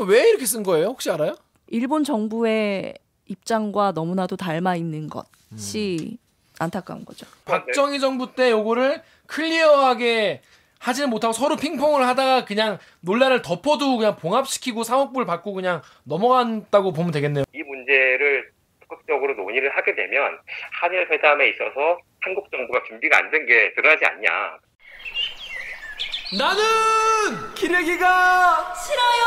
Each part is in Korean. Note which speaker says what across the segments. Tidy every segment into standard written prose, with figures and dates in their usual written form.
Speaker 1: 왜 이렇게 쓴 거예요? 혹시 알아요?
Speaker 2: 일본 정부의 입장과 너무나도 닮아 있는 것이 안타까운 거죠.
Speaker 1: 박정희 정부 때 요거를 클리어하게 하지는 못하고 서로 핑퐁을 하다가 그냥 논란을 덮어두고 그냥 봉합시키고 사법부를 받고 그냥 넘어간다고 보면 되겠네요.
Speaker 3: 이 문제를 적극적으로 논의를 하게 되면 한일 회담에 있어서 한국 정부가 준비가 안 된 게 드러나지 않냐.
Speaker 1: 나는 기레기가 싫어요.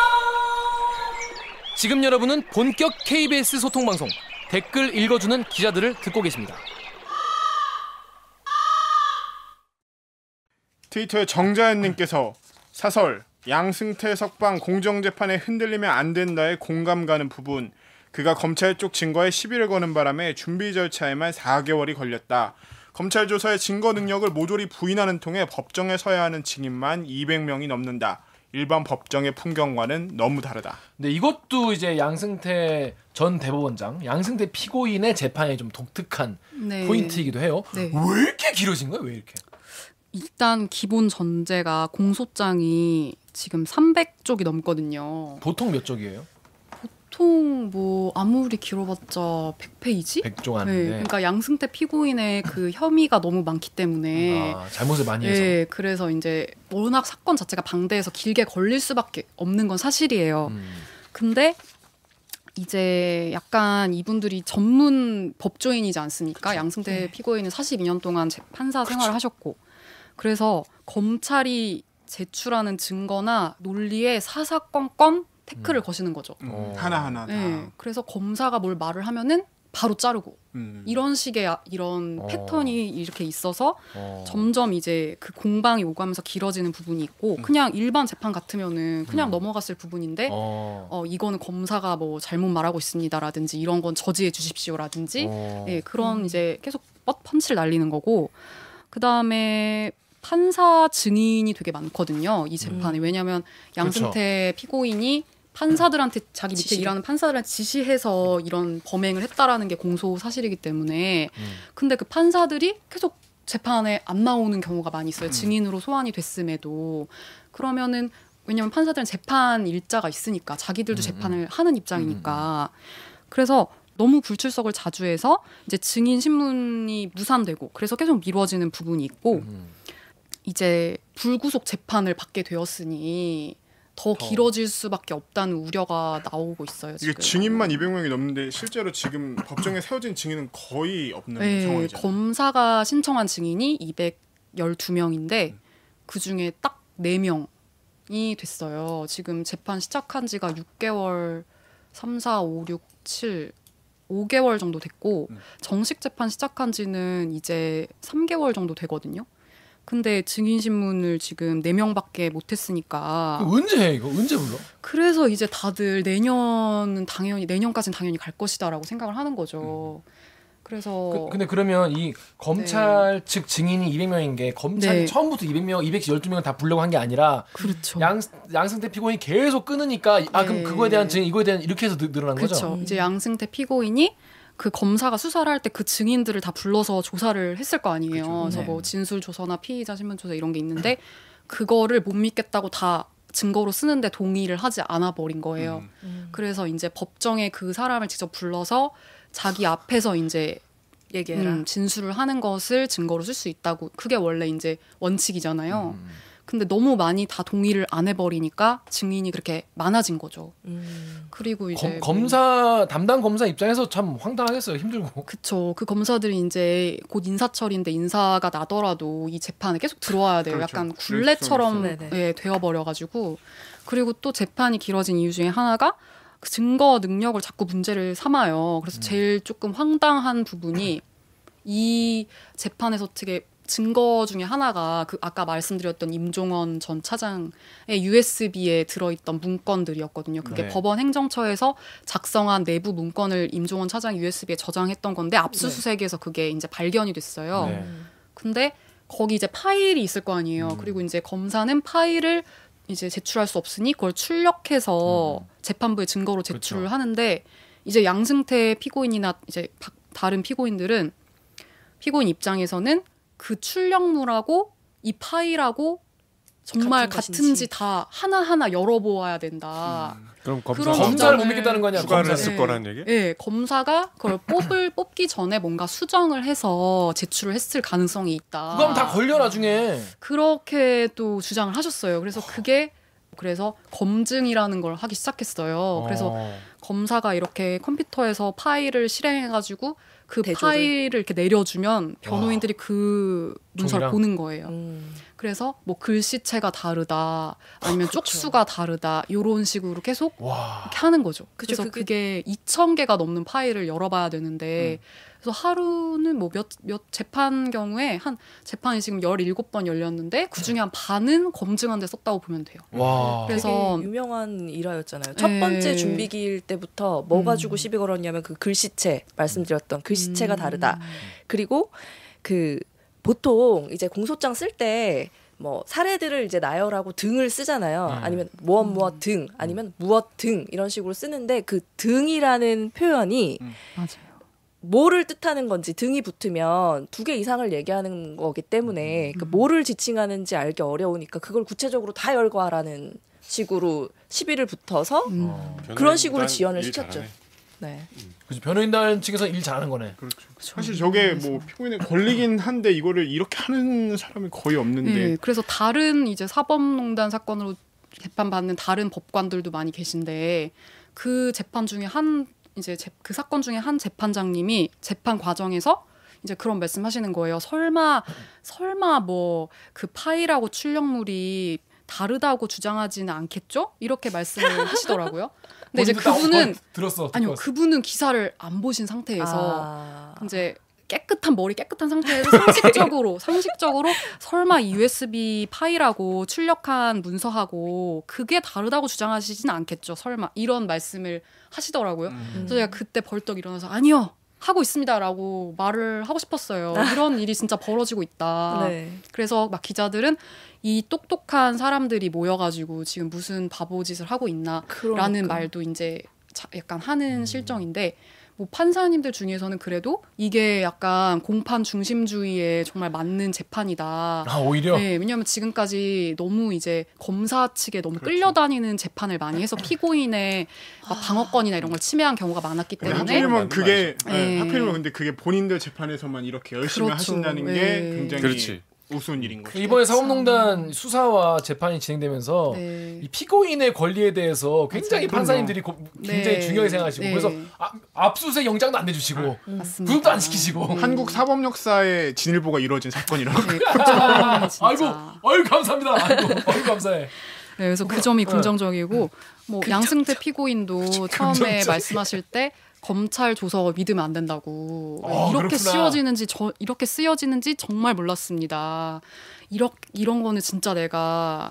Speaker 1: 지금 여러분은 본격 KBS 소통방송 댓글 읽어주는 기자들을 듣고 계십니다.
Speaker 4: 트위터에 정자연님께서 사설 양승태 석방 공정재판에 흔들리면 안 된다에 공감 가는 부분. 그가 검찰 쪽 증거에 시비를 거는 바람에 준비 절차에만 4개월이 걸렸다. 검찰 조사의 증거 능력을 모조리 부인하는 통에 법정에 서야 하는 증인만 200명이 넘는다. 일반 법정의 풍경과는 너무 다르다.
Speaker 1: 네, 이것도 이제 양승태 전 대법원장, 양승태 피고인의 재판에 좀 독특한 포인트이기도 해요. 네. 왜 이렇게 길어진 거예요? 왜 이렇게?
Speaker 5: 일단 기본 전제가 공소장이 지금 300쪽이 넘거든요.
Speaker 1: 보통 몇 쪽이에요?
Speaker 5: 보통 뭐 아무리 길어봤자 100페이지?
Speaker 1: 100쪽 아닌데.
Speaker 5: 네, 그러니까 양승태 피고인의 그 혐의가 너무 많기 때문에
Speaker 1: 잘못을 많이 해서.
Speaker 5: 네, 그래서 이제 워낙 사건 자체가 방대해서 길게 걸릴 수밖에 없는 건 사실이에요. 근데 이제 약간 이분들이 전문 법조인이지 않습니까? 그쵸. 양승태 피고인은 42년 동안 판사 생활을 하셨고 그래서 검찰이 제출하는 증거나 논리에 사사건건 태클을 거시는 거죠.
Speaker 4: 하나하나 다.
Speaker 5: 네, 그래서 검사가 뭘 말을 하면은 바로 자르고 이런 식의 이런 패턴이 이렇게 있어서 점점 이제 그 공방이 오가면서 길어지는 부분이 있고 그냥 일반 재판 같으면은 그냥 넘어갔을 부분인데 이거는 검사가 뭐 잘못 말하고 있습니다라든지 이런 건 저지해 주십시오라든지 네, 그런 이제 계속 펀치를 날리는 거고 그다음에 판사 증인이 되게 많거든요. 이 재판에. 왜냐하면 양승태 그렇죠. 피고인이 판사들한테 자기 밑에 일하는 판사들한테 지시해서 이런 범행을 했다라는 게 공소 사실이기 때문에 근데 그 판사들이 계속 재판에 안 나오는 경우가 많이 있어요. 증인으로 소환이 됐음에도. 그러면은 왜냐하면 판사들은 재판 일자가 있으니까 자기들도 재판을 하는 입장이니까. 그래서 너무 불출석을 자주 해서 이제 증인 신문이 무산되고 그래서 계속 미뤄지는 부분이 있고 이제 불구속 재판을 받게 되었으니 더 길어질 수밖에 없다는 우려가 나오고 있어요. 지금.
Speaker 4: 이게 증인만 200명이 넘는데 실제로 지금 법정에 세워진 증인은 거의 없는 상황이죠.
Speaker 5: 검사가 신청한 증인이 212명인데 그중에 딱 4명이 됐어요. 지금 재판 시작한 지가 6개월, 3, 4, 5, 6, 7, 5개월 정도 됐고 정식 재판 시작한 지는 이제 3개월 정도 되거든요. 근데 증인신문을 지금 4명밖에 못했으니까.
Speaker 1: 언제 해 이거? 언제 불러?
Speaker 5: 그래서 이제 다들 내년까지는 당연히 갈 것이다라고 생각을 하는 거죠. 그래서
Speaker 1: 근데 그러면 이 검찰 측 증인이 200명인 게 검찰이 처음부터 200명, 212명을 다 부르려고 한 게 아니라
Speaker 5: 그렇죠.
Speaker 1: 양승태 피고인이 계속 끊으니까 그럼 그거에 대한 증인 이거에 대한 이렇게 해서 늘어난 거죠.
Speaker 5: 그렇죠. 이제 양승태 피고인이 그 검사가 수사를 할 때 그 증인들을 다 불러서 조사를 했을 거 아니에요. 그렇죠. 그래서 뭐 진술 조서나 피의자 신문 조서 이런 게 있는데 그거를 못 믿겠다고 다 증거로 쓰는데 동의를 하지 않아 버린 거예요. 그래서 이제 법정에 그 사람을 직접 불러서 자기 앞에서 이제 진술을 하는 것을 증거로 쓸 수 있다고. 그게 원래 이제 원칙이잖아요. 근데 너무 많이 다 동의를 안 해버리니까 증인이 그렇게 많아진 거죠. 그리고 이제
Speaker 1: 담당 검사 입장에서 참 황당하겠어요. 힘들고.
Speaker 5: 그쵸. 그 검사들이 이제 곧 인사처리인데 인사가 나더라도 이 재판에 계속 들어와야 돼요. 그렇죠. 약간 굴레처럼 되어버려가지고. 그리고 또 재판이 길어진 이유 중에 하나가 그 증거 능력을 자꾸 문제를 삼아요. 그래서 제일 조금 황당한 부분이 이 재판에서 되게 증거 중에 하나가 그 아까 말씀드렸던 임종원 전 차장의 USB에 들어있던 문건들이었거든요. 그게 법원 행정처에서 작성한 내부 문건을 임종원 차장이 USB에 저장했던 건데 압수수색에서 그게 이제 발견이 됐어요. 근데 거기 이제 파일이 있을 거 아니에요. 그리고 이제 검사는 파일을 이제 제출할 수 없으니 그걸 출력해서 재판부에 증거로 제출을 그렇죠. 하는데 이제 양승태 피고인이나 이제 다른 피고인들은 피고인 입장에서는 그 출력물하고 이 파일하고 정말
Speaker 2: 같은
Speaker 5: 같은지 다 하나하나 열어보아야 된다.
Speaker 6: 그럼
Speaker 1: 검사를 못 믿겠다는 거냐?
Speaker 6: 추가를
Speaker 1: 검사를.
Speaker 6: 했을 거라는 얘기?
Speaker 5: 네, 검사가 그걸 뽑기 전에 뭔가 수정을 해서 제출을 했을 가능성이 있다.
Speaker 1: 그거 하면 다 걸려 나중에.
Speaker 5: 그렇게 또 주장을 하셨어요. 그래서 검증이라는 걸 하기 시작했어요. 그래서 검사가 이렇게 컴퓨터에서 파일을 실행해가지고 그
Speaker 2: 대조를.
Speaker 5: 파일을 이렇게 내려주면 변호인들이 그 문서를
Speaker 1: 종이랑?
Speaker 5: 보는 거예요. 그래서 뭐 글씨체가 다르다, 아니면 쪽수가 다르다, 이런 식으로 계속
Speaker 1: 와.
Speaker 5: 이렇게 하는 거죠.
Speaker 2: 그쵸,
Speaker 5: 그래서 그게 2,000개가 넘는 파일을 열어봐야 되는데, 그래서 하루는 뭐 몇 재판 경우에 한 재판이 지금 17번 열렸는데 그 중에 한 반은 검증한 데 썼다고 보면 돼요.
Speaker 1: 와.
Speaker 5: 그래서
Speaker 2: 되게 유명한 일화였잖아요. 첫
Speaker 5: 네.
Speaker 2: 번째 준비기일 때부터 뭐 가지고 시비 걸었냐면 그 글씨체 말씀드렸던 글씨체가 다르다. 그리고 그 보통 이제 공소장 쓸 때 뭐 사례들을 이제 나열하고 등을 쓰잖아요. 아니면 무엇 등, 아니면 무엇 등 이런 식으로 쓰는데 그 등이라는 표현이
Speaker 5: 맞아요.
Speaker 2: 뭐를 뜻하는 건지 등이 붙으면 2개 이상을 얘기하는 거기 때문에 그 뭐를 지칭하는지 알기 어려우니까 그걸 구체적으로 다 열거하라는 식으로 시비를 붙어서 그런 식으로 지연을 시켰죠. 네.
Speaker 1: 그치, 변호인단 측에서 일 잘하는 거네.
Speaker 4: 그렇죠. 사실 저게 뭐 피고인의 권리긴 한데 이거를 이렇게 하는 사람이 거의 없는데.
Speaker 5: 네, 그래서 다른 이제 사법농단 사건으로 재판받는 다른 법관들도 많이 계신데 그 재판 중에 그 사건 중에 한 재판장님이 재판 과정에서 이제 그런 말씀하시는 거예요. 설마 뭐 그 파일하고 출력물이 다르다고 주장하지는 않겠죠? 이렇게 말씀을 하시더라고요. 근데 이제 그분은
Speaker 1: 들었어.
Speaker 5: 아니요, 그분은 기사를 안 보신 상태에서 이제 깨끗한 상태에서 상식적으로 설마 USB 파일하고 출력한 문서하고 그게 다르다고 주장하시진 않겠죠? 설마 이런 말씀을 하시더라고요. 그래서 제가 그때 벌떡 일어나서 아니요. 하고 있습니다라고 말을 하고 싶었어요. 이런 일이 진짜 벌어지고 있다.
Speaker 2: 네.
Speaker 5: 그래서 막 기자들은 이 똑똑한 사람들이 모여가지고 지금 무슨 바보짓을 하고 있나라는
Speaker 2: 그러니까.
Speaker 5: 말도 이제 약간 하는 실정인데 뭐 판사님들 중에서는 그래도 이게 약간 공판 중심주의에 정말 맞는 재판이다.
Speaker 1: 아, 오히려?
Speaker 5: 네, 왜냐하면 지금까지 너무 이제 검사 측에 너무 끌려다니는 재판을 많이 해서 피고인의 막 방어권이나 이런 걸 침해한 경우가 많았기 때문에
Speaker 4: 하필이면 그게
Speaker 5: 네.
Speaker 4: 하필이면 근데 그게 본인들 재판에서만 이렇게 열심히
Speaker 5: 그렇죠.
Speaker 4: 하신다는 게
Speaker 5: 네.
Speaker 4: 굉장히
Speaker 6: 그렇지.
Speaker 4: 우스운 일인 거죠.
Speaker 1: 이번에 사법농단 수사와 재판이 진행되면서
Speaker 5: 네.
Speaker 1: 이 피고인의 권리에 대해서 굉장히
Speaker 4: 맞아요.
Speaker 1: 판사님들이 굉장히
Speaker 5: 네.
Speaker 1: 중요하게 생각하시고
Speaker 5: 네.
Speaker 1: 그래서 압수수색 영장도 안 내주시고
Speaker 5: 맞습니다.
Speaker 1: 구속도 안 시키시고
Speaker 4: 한국 사법 역사의 진일보가 이루어진 사건이라고.
Speaker 5: 네, 그 점이 진짜.
Speaker 1: 아이고 감사합니다. 아이고 감사해.
Speaker 5: 네, 그래서 그 점이 긍정적이고 뭐 양승태 피고인도 처음에 말씀하실 때 검찰 조서 믿으면 안 된다고 이렇게
Speaker 1: 그렇구나.
Speaker 5: 이렇게 쓰여지는지 정말 몰랐습니다. 이런 거는 진짜 내가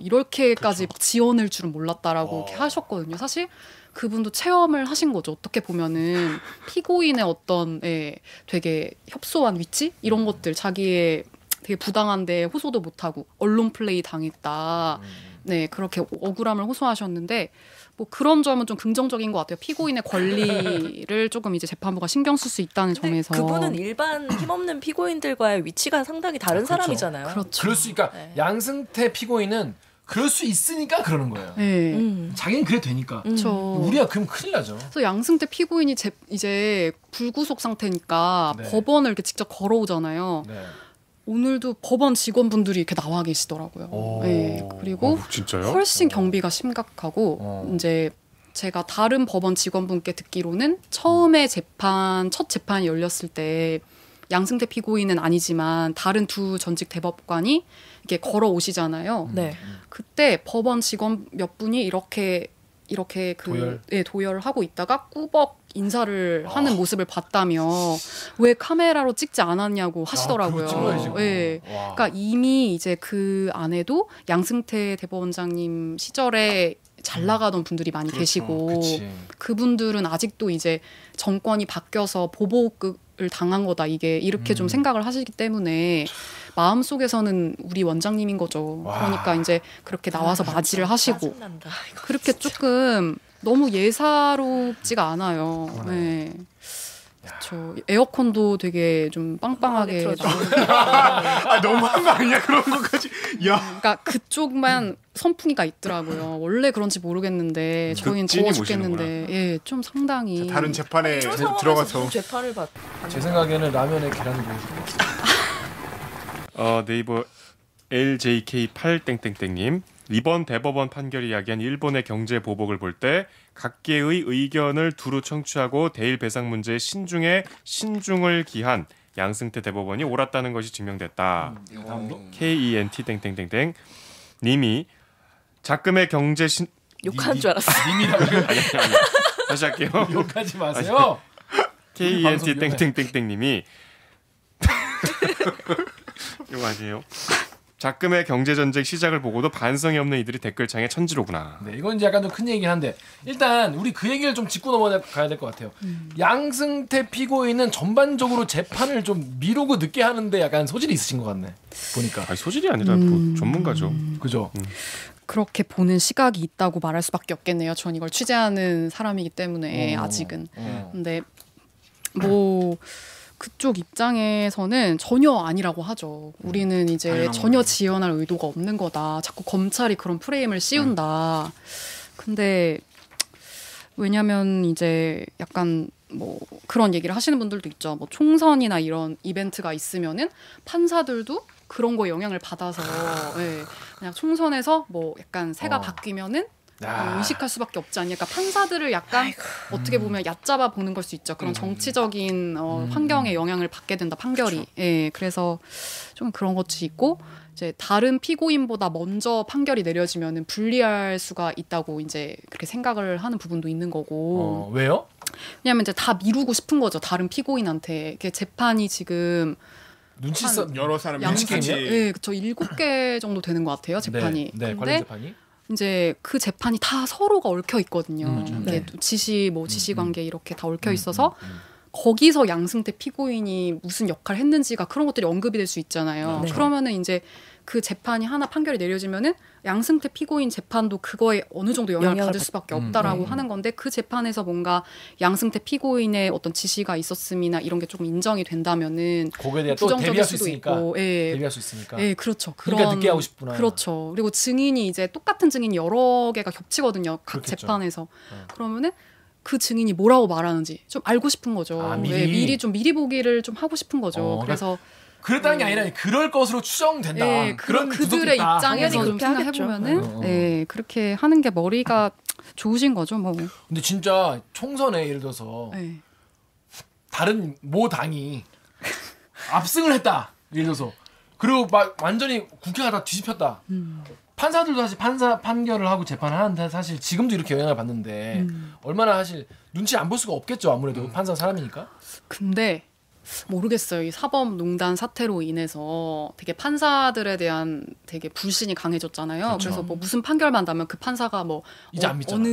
Speaker 5: 이렇게까지 지원할 줄은 몰랐다라고 이렇게 하셨거든요. 사실 그분도 체험을 하신 거죠. 어떻게 보면은 피고인의 어떤 되게 협소한 위치 이런 것들 자기의 되게 부당한데 호소도 못하고 언론 플레이 당했다. 네, 그렇게 억울함을 호소하셨는데 뭐 그런 점은 좀 긍정적인 것 같아요. 피고인의 권리를 조금 이제 재판부가 신경 쓸 수 있다는 점에서.
Speaker 2: 그분은 일반 힘없는 피고인들과의 위치가 상당히 다른 사람이잖아요.
Speaker 5: 그렇죠.
Speaker 1: 그럴 수 있으니까
Speaker 2: 네.
Speaker 1: 양승태 피고인은 그럴 수 있으니까 그러는 거예요.
Speaker 5: 네.
Speaker 1: 자기는 그래 되니까.
Speaker 5: 그렇죠.
Speaker 1: 우리가 그럼 큰일 나죠.
Speaker 5: 그래서 양승태 피고인이 이제 불구속 상태니까
Speaker 1: 네.
Speaker 5: 법원을 이렇게 직접 걸어오잖아요.
Speaker 1: 네.
Speaker 5: 오늘도 법원 직원분들이 이렇게 나와 계시더라고요.
Speaker 1: 오.
Speaker 5: 네. 그리고
Speaker 6: 진짜요?
Speaker 5: 훨씬 경비가 심각하고 이제 제가 다른 법원 직원분께 듣기로는 처음에 첫 재판이 열렸을 때 양승태 피고인은 아니지만 다른 두 전직 대법관이 이렇게 걸어오시잖아요.
Speaker 2: 네.
Speaker 5: 그때 법원 직원 몇 분이 이렇게 도열을 하고 있다가 꾸벅 인사를 하는 모습을 봤다며 왜 카메라로 찍지 않았냐고 하시더라고요.
Speaker 1: 그거 찍어야지, 그거.
Speaker 5: 네.
Speaker 1: 와.
Speaker 5: 그러니까 이미 이제 그 안에도 양승태 대법원장님 시절에 잘 나가던 분들이 많이 계시고
Speaker 1: 그치.
Speaker 5: 그분들은 아직도 이제 정권이 바뀌어서 보복을 당한 거다 이렇게 좀 생각을 하시기 때문에 마음속에서는 우리 원장님인 거죠.
Speaker 1: 와.
Speaker 5: 그러니까 이제 그렇게 나와서 맞이를 하시고
Speaker 2: 짜증난다, 이거.
Speaker 5: 그렇게 조금 너무 예사롭지가 않아요. 네. 저 에어컨도 되게 좀 빵빵하게
Speaker 4: 아 너무한 거 아니야 그런 것까지. 야.
Speaker 5: 그러니까 그쪽만 선풍기가 있더라고요. 원래 그런지 모르겠는데 저희는
Speaker 6: 찐이
Speaker 5: 더워 죽겠는데 예, 좀 상당히
Speaker 4: 다른 재판에
Speaker 2: 이런 상황에서
Speaker 4: 들어가서
Speaker 2: 무슨 재판을 받.
Speaker 1: 제 생각에는 라면에 계란을 넣어줄 것 같아요.
Speaker 6: 네이버 LJK8땡땡땡님 이번 대법원 판결이 야기한 일본의 경제 보복을 볼 때 각계의 의견을 두루 청취하고 대일 배상 문제에 신중을 기한 양승태 대법원이 옳았다는 것이 증명됐다. KENT 땡땡땡땡 님이 작금의 경제
Speaker 2: 욕한 줄 알았어.
Speaker 1: 님이라고요?
Speaker 6: 아니 다시 할게요.
Speaker 1: 욕하지 마세요.
Speaker 6: KENT 땡땡땡땡 님이 이거 아니에요. 작금의 경제전쟁 시작을 보고도 반성이 없는 이들이 댓글창에 천지로구나.
Speaker 1: 네, 이건 이제 약간 좀 큰 얘기긴 한데 일단 우리 그 얘기를 좀 짚고 넘어가야 될 것 같아요. 양승태 피고인은 전반적으로 재판을 좀 미루고 늦게 하는데 약간 소질이 있으신 것 같네. 보니까.
Speaker 6: 아니, 소질이 아니라 뭐 전문가죠.
Speaker 1: 그죠?
Speaker 5: 그렇게 보는 시각이 있다고 말할 수밖에 없겠네요. 전 이걸 취재하는 사람이기 때문에 아직은. 근데 뭐 그쪽 입장에서는 전혀 아니라고 하죠. 우리는 이제 전혀 지연할 의도가 없는 거다. 자꾸 검찰이 그런 프레임을 씌운다. 근데 왜냐면 이제 약간 뭐 그런 얘기를 하시는 분들도 있죠. 뭐 총선이나 이런 이벤트가 있으면은 판사들도 그런 거에 영향을 받아서 예, 그냥 총선에서 뭐 약간 새가 바뀌면은 의식할 수밖에 없지 않냐. 그러니까 판사들을 약간 어떻게 보면 얕잡아 보는 걸 수 있죠. 그런 정치적인 환경에 영향을 받게 된다. 판결이. 그렇죠. 예, 그래서 좀 그런 것이 있고 이제 다른 피고인보다 먼저 판결이 내려지면은 불리할 수가 있다고 이제 그렇게 생각을 하는 부분도 있는 거고.
Speaker 1: 왜요?
Speaker 5: 왜냐하면 이제 다 미루고 싶은 거죠. 다른 피고인한테. 이게 재판이 지금
Speaker 1: 눈치 써
Speaker 4: 여러 사람이
Speaker 1: 양측
Speaker 4: 같이.
Speaker 5: 네, 그쵸. 7개 정도 되는 것 같아요. 재판이.
Speaker 1: 네,
Speaker 5: 근데
Speaker 1: 관련 재판이.
Speaker 5: 이제 그 재판이 다 서로가 얽혀 있거든요.
Speaker 2: 네.
Speaker 5: 지시 관계 이렇게 다 얽혀 있어서 거기서 양승태 피고인이 무슨 역할을 했는지가 그런 것들이 언급이 될 수 있잖아요.
Speaker 2: 네.
Speaker 5: 그러면은 이제 그 재판이 하나 판결이 내려지면은 양승태 피고인 재판도 그거에 어느 정도 영향을 받을 수밖에 없다라고 하는 건데 그 재판에서 뭔가 양승태 피고인의 어떤 지시가 있었음이나 이런 게 조금 인정이 된다면은
Speaker 1: 거기에 대해 또
Speaker 5: 부정적일
Speaker 1: 대비할 수
Speaker 5: 수도
Speaker 1: 있으니까.
Speaker 5: 있고, 예.
Speaker 1: 대비할 수 있으니까.
Speaker 5: 예, 그렇죠.
Speaker 1: 그러니까 늦게 하고 싶구나.
Speaker 5: 그렇죠. 그리고 증인이 이제 똑같은 증인이 여러 개가 겹치거든요. 각
Speaker 1: 그렇겠죠.
Speaker 5: 재판에서. 그러면은 그 증인이 뭐라고 말하는지 좀 알고 싶은 거죠.
Speaker 1: 아,
Speaker 5: 미리 좀 미리 보기를 좀 하고 싶은 거죠. 그래서
Speaker 1: 그랬다는 게 아니라 그럴 것으로 추정된다.
Speaker 5: 예,
Speaker 1: 그런
Speaker 5: 그들의
Speaker 1: 구석이 있다.
Speaker 5: 입장에서
Speaker 2: 당연히
Speaker 5: 좀
Speaker 2: 그렇게
Speaker 5: 생각해보면은 예, 그렇게 하는 게 머리가 좋으신 거죠. 뭐.
Speaker 1: 근데 진짜 총선에 예를 들어서
Speaker 5: 예.
Speaker 1: 다른 모 당이 압승을 했다. 예를 들어서 그리고 막 완전히 국회가 다 뒤집혔다. 판사들도 사실 판결을 하고 재판을 하는데 사실 지금도 이렇게 영향을 받는데 얼마나 사실 눈치 안 볼 수가 없겠죠. 아무래도 판사 사람이니까.
Speaker 5: 근데 모르겠어요. 이 사법농단 사태로 인해서 되게 판사들에 대한 되게 불신이 강해졌잖아요.
Speaker 1: 그렇죠.
Speaker 5: 그래서 뭐 무슨 판결만 나면 그 판사가 뭐
Speaker 1: 이제 안 믿잖아.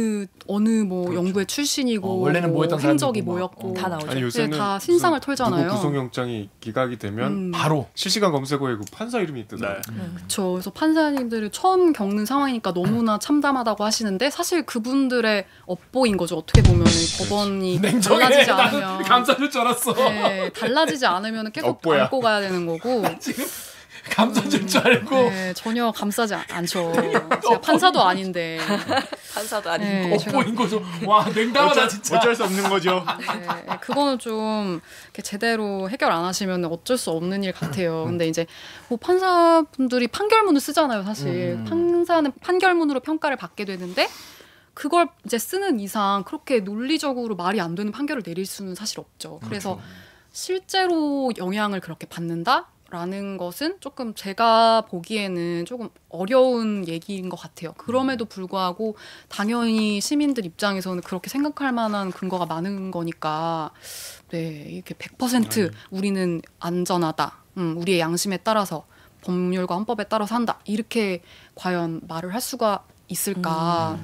Speaker 5: 어느 뭐 영부의 출신이고
Speaker 1: 원래는 뭐 했던
Speaker 5: 행적이
Speaker 1: 사람이고 막.
Speaker 5: 뭐였고
Speaker 2: 다 나오죠.
Speaker 6: 아니
Speaker 5: 네,
Speaker 6: 요새는
Speaker 5: 다 신상을 털잖아요.
Speaker 6: 누구 구속영장이 기각이 되면
Speaker 1: 바로
Speaker 6: 실시간 검색어에 그 판사 이름이 뜨잖아요.
Speaker 5: 그렇죠. 그래서 판사님들이 처음 겪는 상황이니까 너무나 참담하다고 하시는데 사실 그분들의 업보인 거죠. 어떻게 보면 법원이
Speaker 1: 냉정해.
Speaker 5: 달라지지
Speaker 1: 나는
Speaker 5: 않으면
Speaker 1: 감싸줄 줄 알았어.
Speaker 5: 네, 달라지지 않으면 계속
Speaker 4: 업보야.
Speaker 5: 안고 가야 되는 거고.
Speaker 1: 지금 감싸줄 줄 알고
Speaker 5: 네, 전혀 감싸지 않죠. 제가 판사도 아닌데.
Speaker 2: 판사도 아니고.
Speaker 5: 네, 제가
Speaker 1: 엇보인 거죠. 와 냉담하다 진짜.
Speaker 4: 어쩔 수 없는 거죠.
Speaker 5: 네, 그거는 좀 이렇게 제대로 해결 안 하시면 어쩔 수 없는 일 같아요. 근데 이제 뭐 판사분들이 판결문을 쓰잖아요, 사실. 판사는 판결문으로 평가를 받게 되는데 그걸 이제 쓰는 이상 그렇게 논리적으로 말이 안 되는 판결을 내릴 수는 사실 없죠. 그래서 실제로 영향을 그렇게 받는다라는 것은 조금 제가 보기에는 조금 어려운 얘기인 것 같아요. 그럼에도 불구하고 당연히 시민들 입장에서는 그렇게 생각할 만한 근거가 많은 거니까 네, 이렇게 100% 우리는 안전하다. 우리의 양심에 따라서 법률과 헌법에 따라서 한다. 이렇게 과연 말을 할 수가 있을까?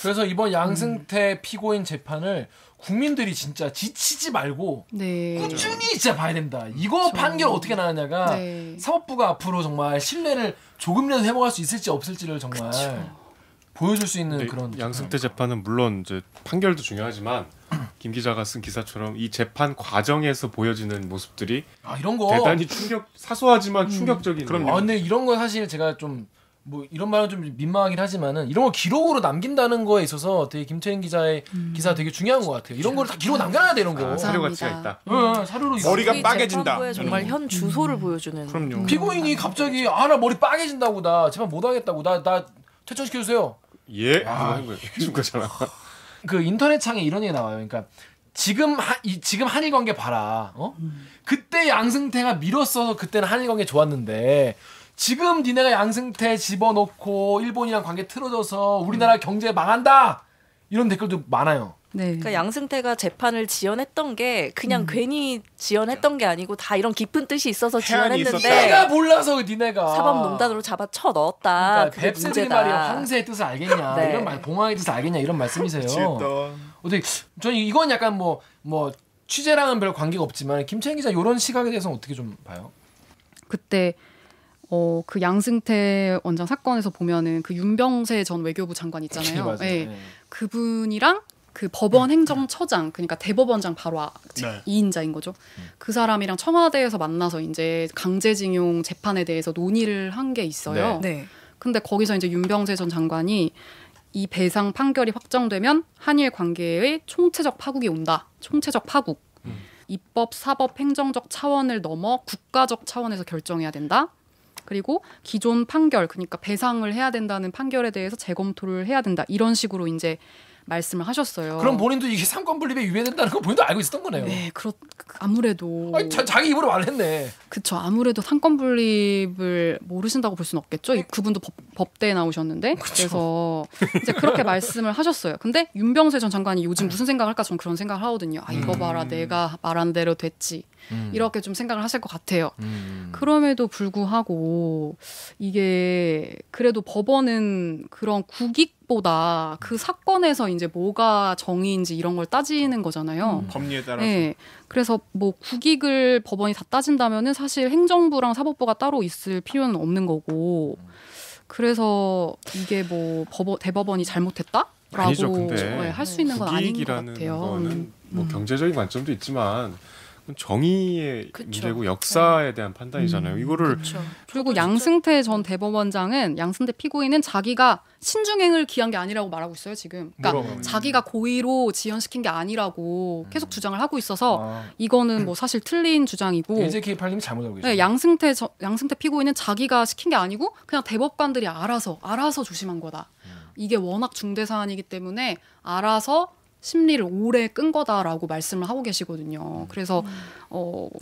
Speaker 1: 그래서 이번 양승태 피고인 재판을 국민들이 진짜 지치지 말고
Speaker 5: 네.
Speaker 1: 꾸준히 진짜 봐야 된다. 이거 판결 어떻게 나느냐가
Speaker 5: 네.
Speaker 1: 사법부가 앞으로 정말 신뢰를 조금이라도 회복할 수 있을지 없을지를 정말 보여줄 수 있는
Speaker 6: 근데
Speaker 1: 그런
Speaker 6: 양승태 재판은 물론 이제 판결도 중요하지만 김 기자가 쓴 기사처럼 이 재판 과정에서 보여지는 모습들이
Speaker 1: 이런 거
Speaker 6: 대단히 사소하지만 충격적인.
Speaker 4: 그럼요.
Speaker 1: 근데 이런 거 사실 제가 좀 뭐 이런 말은 좀 민망하긴 하지만은 이런 걸 기록으로 남긴다는 거에 있어서 되게 김채인 기자의 기사 되게 중요한 것 같아요. 이런 걸 다 기록 남겨놔야 돼 이런 거.
Speaker 6: 사료 가치가 있다.
Speaker 1: 사료로
Speaker 4: 머리가
Speaker 2: 우리
Speaker 4: 빠개진다.
Speaker 2: 재판부의 정말 현 주소를 보여주는.
Speaker 4: 그럼요.
Speaker 1: 피고인이 갑자기 나 머리 빠개진다고 나 재판 못 하겠다고 나 퇴천시켜 주세요.
Speaker 6: 예? 하는 거예요. 해준 거잖아.
Speaker 1: 그 인터넷 창에 이런 얘기 나와요. 그러니까 지금 한일 관계 봐라. 그때 양승태가 밀었어서 그때는 한일 관계 좋았는데 지금 니네가 양승태 집어넣고 일본이랑 관계 틀어져서 우리나라 경제 망한다. 이런 댓글도 많아요.
Speaker 5: 네.
Speaker 2: 그러니까 양승태가 재판을 지연했던 게 그냥 괜히 지연했던 게 아니고 다 이런 깊은 뜻이 있어서
Speaker 4: 해안이
Speaker 2: 지연했는데
Speaker 1: 내가 몰라서 니네가
Speaker 2: 사법농단으로 잡아 쳐 넣었다.
Speaker 1: 그러니까
Speaker 2: 그게
Speaker 1: 뱁새들이
Speaker 2: 문제다.
Speaker 1: 말이야 황새의 뜻을 알겠냐
Speaker 2: 네.
Speaker 1: 이런 말 봉황의 뜻을 알겠냐 이런 말씀이세요.
Speaker 4: 미치겠다.
Speaker 1: 어떻게 저는 이건 약간 뭐 취재랑은 별 관계가 없지만 김채인 기자 이런 시각에 대해서는 어떻게 좀 봐요?
Speaker 5: 그때 그 양승태 원장 사건에서 보면은 그 윤병세 전 외교부 장관 있잖아요.
Speaker 1: 맞아요.
Speaker 5: 네.
Speaker 1: 네.
Speaker 5: 그분이랑 그 법원 행정처장 그러니까 대법원장 바로
Speaker 4: 네.
Speaker 5: 2인자인 거죠. 그 사람이랑 청와대에서 만나서 이제 강제징용 재판에 대해서 논의를 한 게 있어요.
Speaker 2: 네.
Speaker 5: 근데 거기서 이제 윤병세 전 장관이 이 배상 판결이 확정되면 한일 관계의 총체적 파국이 온다. 총체적 파국. 입법, 사법, 행정적 차원을 넘어 국가적 차원에서 결정해야 된다. 그리고 기존 판결, 그러니까 배상을 해야 된다는 판결에 대해서 재검토를 해야 된다. 이런 식으로 이제 말씀을 하셨어요.
Speaker 1: 그럼 본인도 이게 삼권 분립에 유예된다는 거 본인도 알고 있었던 거네요.
Speaker 5: 네, 아무래도
Speaker 1: 아니, 자기 입으로 말했네.
Speaker 5: 그쵸. 아무래도 상권 분립을 모르신다고 볼 수는 없겠죠. 그분도 법대에 나오셨는데 그래서 이제 그렇게 말씀을 하셨어요. 근데 윤병세 전 장관이 요즘 무슨 생각을 할까 저는 그런 생각을 하거든요. 이거 봐라 내가 말한 대로 됐지. 이렇게 좀 생각을 하실 것 같아요. 그럼에도 불구하고 이게 그래도 법원은 그런 국익보다 그 사건에서 이제 뭐가 정의인지 이런 걸 따지는 거잖아요.
Speaker 4: 법리에 따라서.
Speaker 5: 네. 그래서 뭐 국익을 법원이 다 따진다면은 사실 행정부랑 사법부가 따로 있을 필요는 없는 거고. 그래서 이게 뭐 대법원이 잘못했다라고
Speaker 6: 아니죠, 근데
Speaker 5: 할 수 있는 건 아닌 것
Speaker 6: 국익이라는
Speaker 5: 같아요.
Speaker 6: 거는 뭐 경제적인 관점도 있지만 정의의
Speaker 2: 그쵸.
Speaker 6: 문제고 역사에 대한 판단이잖아요. 이거를
Speaker 2: 그렇죠.
Speaker 5: 그리고 양승태 전 대법원장은 양승태 피고인은 자기가 신중행을 기한 게 아니라고 말하고 있어요 지금. 그러니까
Speaker 1: 뭐라고요?
Speaker 5: 자기가 고의로 지연시킨 게 아니라고 계속 주장을 하고 있어서
Speaker 1: 아,
Speaker 5: 이거는 뭐 사실 틀린 주장이고.
Speaker 1: LJK8님이 잘못 알고 계세요.
Speaker 5: 네, 양승태 피고인은 자기가 시킨 게 아니고 그냥 대법관들이 알아서 조심한 거다. 이게 워낙 중대 사안이기 때문에 알아서 심리를 오래 끈 거다라고 말씀을 하고 계시거든요. 그래서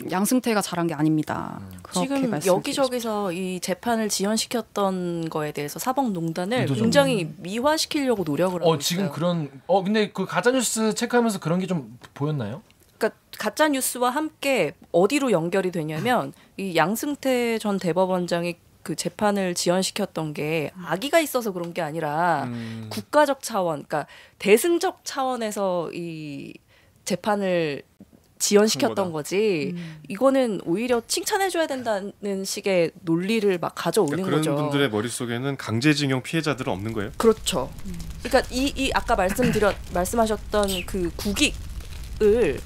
Speaker 5: 양승태가 잘한 게 아닙니다. 그렇게
Speaker 2: 지금
Speaker 5: 말씀드리고
Speaker 2: 여기저기서 이 재판을 지연시켰던 거에 대해서 사법농단을
Speaker 1: 의도적으로.
Speaker 2: 굉장히 미화시키려고 노력을 하고
Speaker 1: 지금
Speaker 2: 있어요.
Speaker 1: 그런 근데 그 가짜 뉴스 체크하면서 그런 게 좀 보였나요?
Speaker 2: 그러니까 가짜 뉴스와 함께 어디로 연결이 되냐면 이 양승태 전 대법원장이 그 재판을 지연시켰던 게 악의가 있어서 그런 게 아니라 국가적 차원, 그러니까 대승적 차원에서 이 재판을 지연시켰던 거지. 이거는 오히려 칭찬해줘야 된다는 식의 논리를 막 가져오는
Speaker 6: 그러니까 그런
Speaker 2: 거죠.
Speaker 6: 분들의 머릿속에는 강제징용 피해자들은 없는 거예요?
Speaker 2: 그렇죠. 그러니까 이 아까 말씀하셨던 그 국익을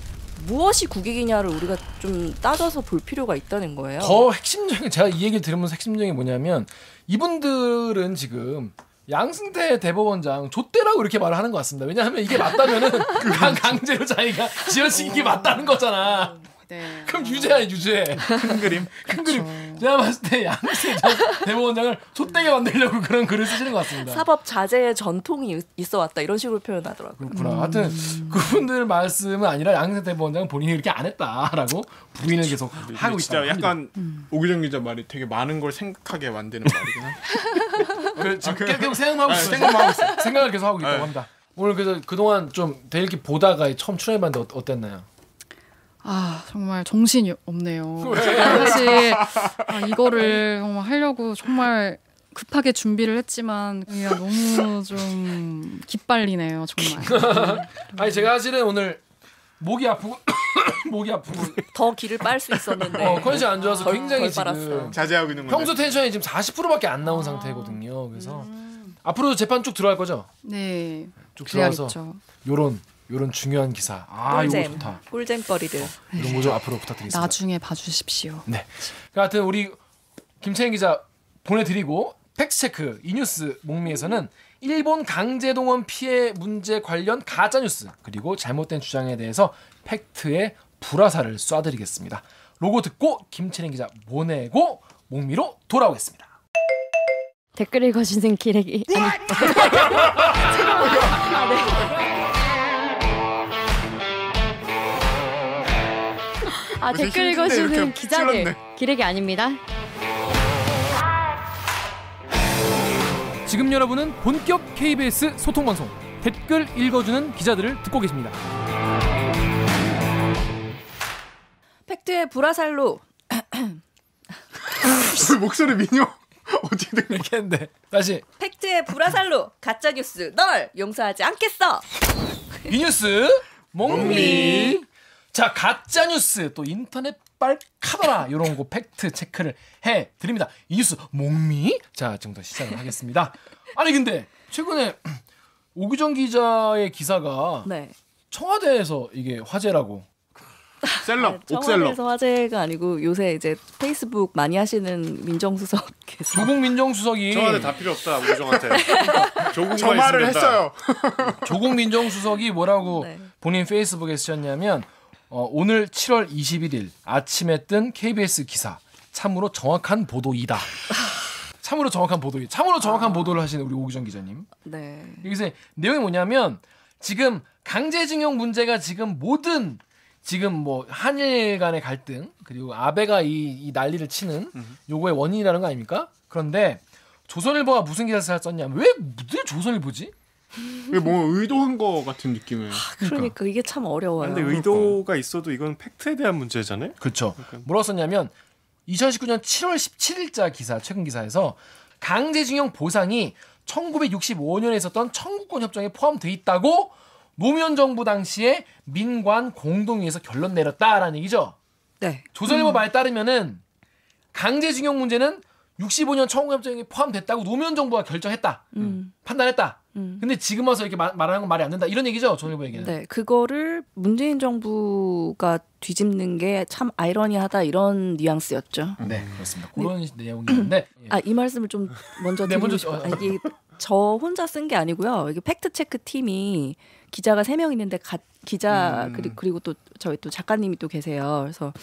Speaker 2: 무엇이 국익이냐를 우리가 좀 따져서 볼 필요가 있다는 거예요.
Speaker 1: 더 핵심적인 제가 이 얘기를 들으면서 핵심적인 게 뭐냐면 이분들은 지금 양승태 대법원장 좆대라고 이렇게 말을 하는 것 같습니다. 왜냐하면 이게 맞다면은 강제로 자기가 지연시킨 게 맞다는 거잖아.
Speaker 5: 네.
Speaker 1: 그럼 유죄야 유죄. 큰 그림. 제가 봤을 때 양승태 전 대법원장을 좆대게 만들려고 그런 글을 쓰시는 것 같습니다.
Speaker 2: 사법 자제의 전통이 있어 왔다 이런 식으로 표현하더라고요.
Speaker 1: 그렇구나. 하여튼 그분들 말씀은 아니라 양승태 대법원장은 본인이 그렇게 안 했다라고 부인을 계속 하고
Speaker 4: 진짜
Speaker 1: 있다.
Speaker 4: 약간 오기정 기자 말이 되게 많은 걸 생각하게 만드는 말이긴
Speaker 1: 지금 계속 생각하고 있어요. 생각을 계속 하고 있다고 합니다. 오늘 그래서 그동안 좀 데일기 보다가 처음 출연해봤는데 어땠나요?
Speaker 5: 정말 정신이 없네요. 제가 사실 이거를 정말 하려고 정말 급하게 준비를 했지만 그냥 너무 좀 기빨리네요 정말.
Speaker 1: 아니 제가 사실은 오늘 목이 아프고
Speaker 2: 더 기를 빨 수 있었는데
Speaker 1: 컨디션 안 좋아서 굉장히
Speaker 2: 덜 빨았어요.
Speaker 1: 지금
Speaker 4: 자제하고 있는 건데.
Speaker 1: 평소 텐션이 지금 40%밖에 안 나온 상태거든요. 그래서 앞으로도 재판 쭉 들어갈 거죠?
Speaker 5: 네.
Speaker 1: 쭉 들어가서
Speaker 5: 그래야겠죠.
Speaker 1: 요런 이런 중요한 기사. 아, 이거
Speaker 2: 꿀잼,
Speaker 1: 좋다.
Speaker 2: 꿀잼거리들.
Speaker 1: 이런 거 좀 앞으로 부탁드리겠습니다.
Speaker 5: 나중에 봐주십시오.
Speaker 1: 네. 하여튼 우리 김채연 기자 보내드리고 팩트체크 이 뉴스 목미에서는 일본 강제동원 피해 문제 관련 가짜뉴스 그리고 잘못된 주장에 대해서 팩트의 불화살을 쏴드리겠습니다. 로고 듣고 김채연 기자 보내고 목미로 돌아오겠습니다.
Speaker 7: 댓글 읽어주는 기레기 아 댓글 읽어주는 기자들
Speaker 4: 찔렀네.
Speaker 7: 기레기 아닙니다.
Speaker 1: 지금 여러분은 본격 KBS 소통방송 댓글 읽어주는 기자들을 듣고 계십니다.
Speaker 2: 팩트의 불화살로
Speaker 4: 목소리 미녀 어떻게 된 거야?
Speaker 1: 이렇게 했는데 다시
Speaker 2: 팩트의 불화살로 가짜뉴스 널 용서하지 않겠어.
Speaker 1: 이 뉴스 목미. 자, 가짜 뉴스 또 인터넷 빨카더라 이런 거 팩트 체크를 해 드립니다. 이 뉴스 목미. 자, 지금부터 시작을 하겠습니다. 아니 근데 최근에 오규정 기자의 기사가
Speaker 2: 네.
Speaker 1: 청와대에서 이게 화제라고.
Speaker 4: 셀럽, 옥셀럽.
Speaker 2: 청와대에서 화제가 아니고 요새 이제 페이스북 많이 하시는 민정수석께서
Speaker 1: 조국 민정수석이
Speaker 6: 청와대 다 필요 없다 우정한테. 조국만
Speaker 4: 저 말을
Speaker 6: 있으면 된다.
Speaker 4: 했어요.
Speaker 1: 조국 민정수석이 뭐라고
Speaker 2: 네.
Speaker 1: 본인 페이스북에 쓰셨냐면 오늘 7월 21일 아침에 뜬 KBS 기사 참으로 정확한 보도이다. 참으로 정확한 보도이. 참으로 정확한 보도를 하시는 우리 오규정 기자님.
Speaker 2: 네.
Speaker 1: 여기서 내용이 뭐냐면 지금 강제징용 문제가 지금 모든 지금 뭐 한일 간의 갈등 그리고 아베가 이 난리를 치는 요거의 원인이라는 거 아닙니까? 그런데 조선일보가 무슨 기사를 썼냐면 왜 조선일보지?
Speaker 4: 이게 뭐 의도한 거 같은 느낌이에요.
Speaker 2: 그러니까 이게 참 어려워요.
Speaker 6: 근데 의도가 있어도 이건 팩트에 대한 문제잖아요.
Speaker 1: 그렇죠. 뭐라고 썼냐면 2019년 7월 17일자 기사 최근 기사에서 강제징용 보상이 1965년에 있었던 청구권 협정에 포함돼 있다고 노무현 정부 당시에 민관 공동위에서 결론 내렸다라는 얘기죠.
Speaker 2: 네.
Speaker 1: 조선일보 말에 따르면은 강제징용 문제는 65년 청구협정에 포함됐다고 노무현 정부가 결정했다. 판단했다. 근데 지금 와서 이렇게 말하는 건 말이 안 된다. 이런 얘기죠. 조선일보 얘기는.
Speaker 2: 네, 그거를 문재인 정부가 뒤집는 게 참 아이러니하다 이런 뉘앙스였죠.
Speaker 1: 네, 그렇습니다. 그런 내용이었는데
Speaker 2: 아, 이 말씀을 좀 먼저
Speaker 1: 네,
Speaker 2: 드리고
Speaker 1: 먼저
Speaker 2: 싶어요. 아니, 이게 저 혼자 쓴 게 아니고요. 이게 팩트 체크 팀이 기자가 3명 있는데 기자 그리고 또 저희 또 작가님이 또 계세요. 그래서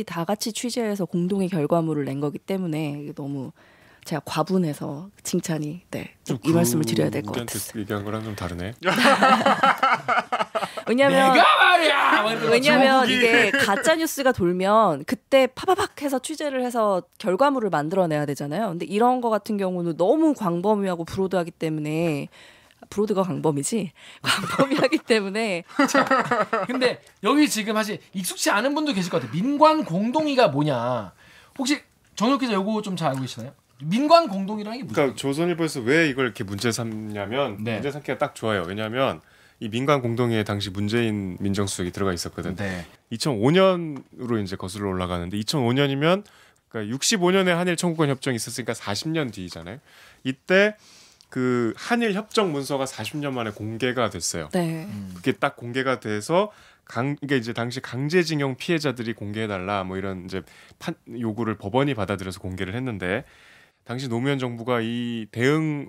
Speaker 2: 다 같이 취재해서 공동의 결과물을 낸 거기 때문에 이게 너무 제가 과분해서 칭찬이 이 말씀을 드려야 될 것 같아요.
Speaker 6: 얘기한 거랑 좀 다르네.
Speaker 2: 왜냐면
Speaker 1: 내가 말이야.
Speaker 2: 왜냐면 이게 가짜 뉴스가 돌면 그때 파바박 해서 취재를 해서 결과물을 만들어내야 되잖아요. 근데 이런 거 같은 경우는 너무 광범위하고 브로드하기 때문에 브로드가 광범위지? 광범위하기 때문에
Speaker 1: 근데 여기 지금 사실 익숙치 않은 분도 계실 것 같아요. 민관 공동위가 뭐냐? 혹시 정혁 기자 요거 좀 잘 알고 계시나요? 민관 공동이라는 게 무슨?
Speaker 6: 그러니까 조선일보에서 왜 이걸 이렇게 문제 삼냐면
Speaker 1: 네.
Speaker 6: 문제 삼기가 딱 좋아요. 왜냐하면 이 민관 공동회에 당시 문재인 민정수석이 들어가 있었거든.
Speaker 1: 네.
Speaker 6: 2005년으로 이제 거슬러 올라가는데 2005년이면 그러니까 65년에 한일 청구권 협정이 있었으니까 40년 뒤잖아요. 이때 그 한일 협정 문서가 40년 만에 공개가 됐어요.
Speaker 2: 네.
Speaker 6: 그게 딱 공개가 돼서 이게 이제 당시 강제징용 피해자들이 공개해달라 뭐 이런 이제 요구를 법원이 받아들여서 공개를 했는데 당시 노무현 정부가 이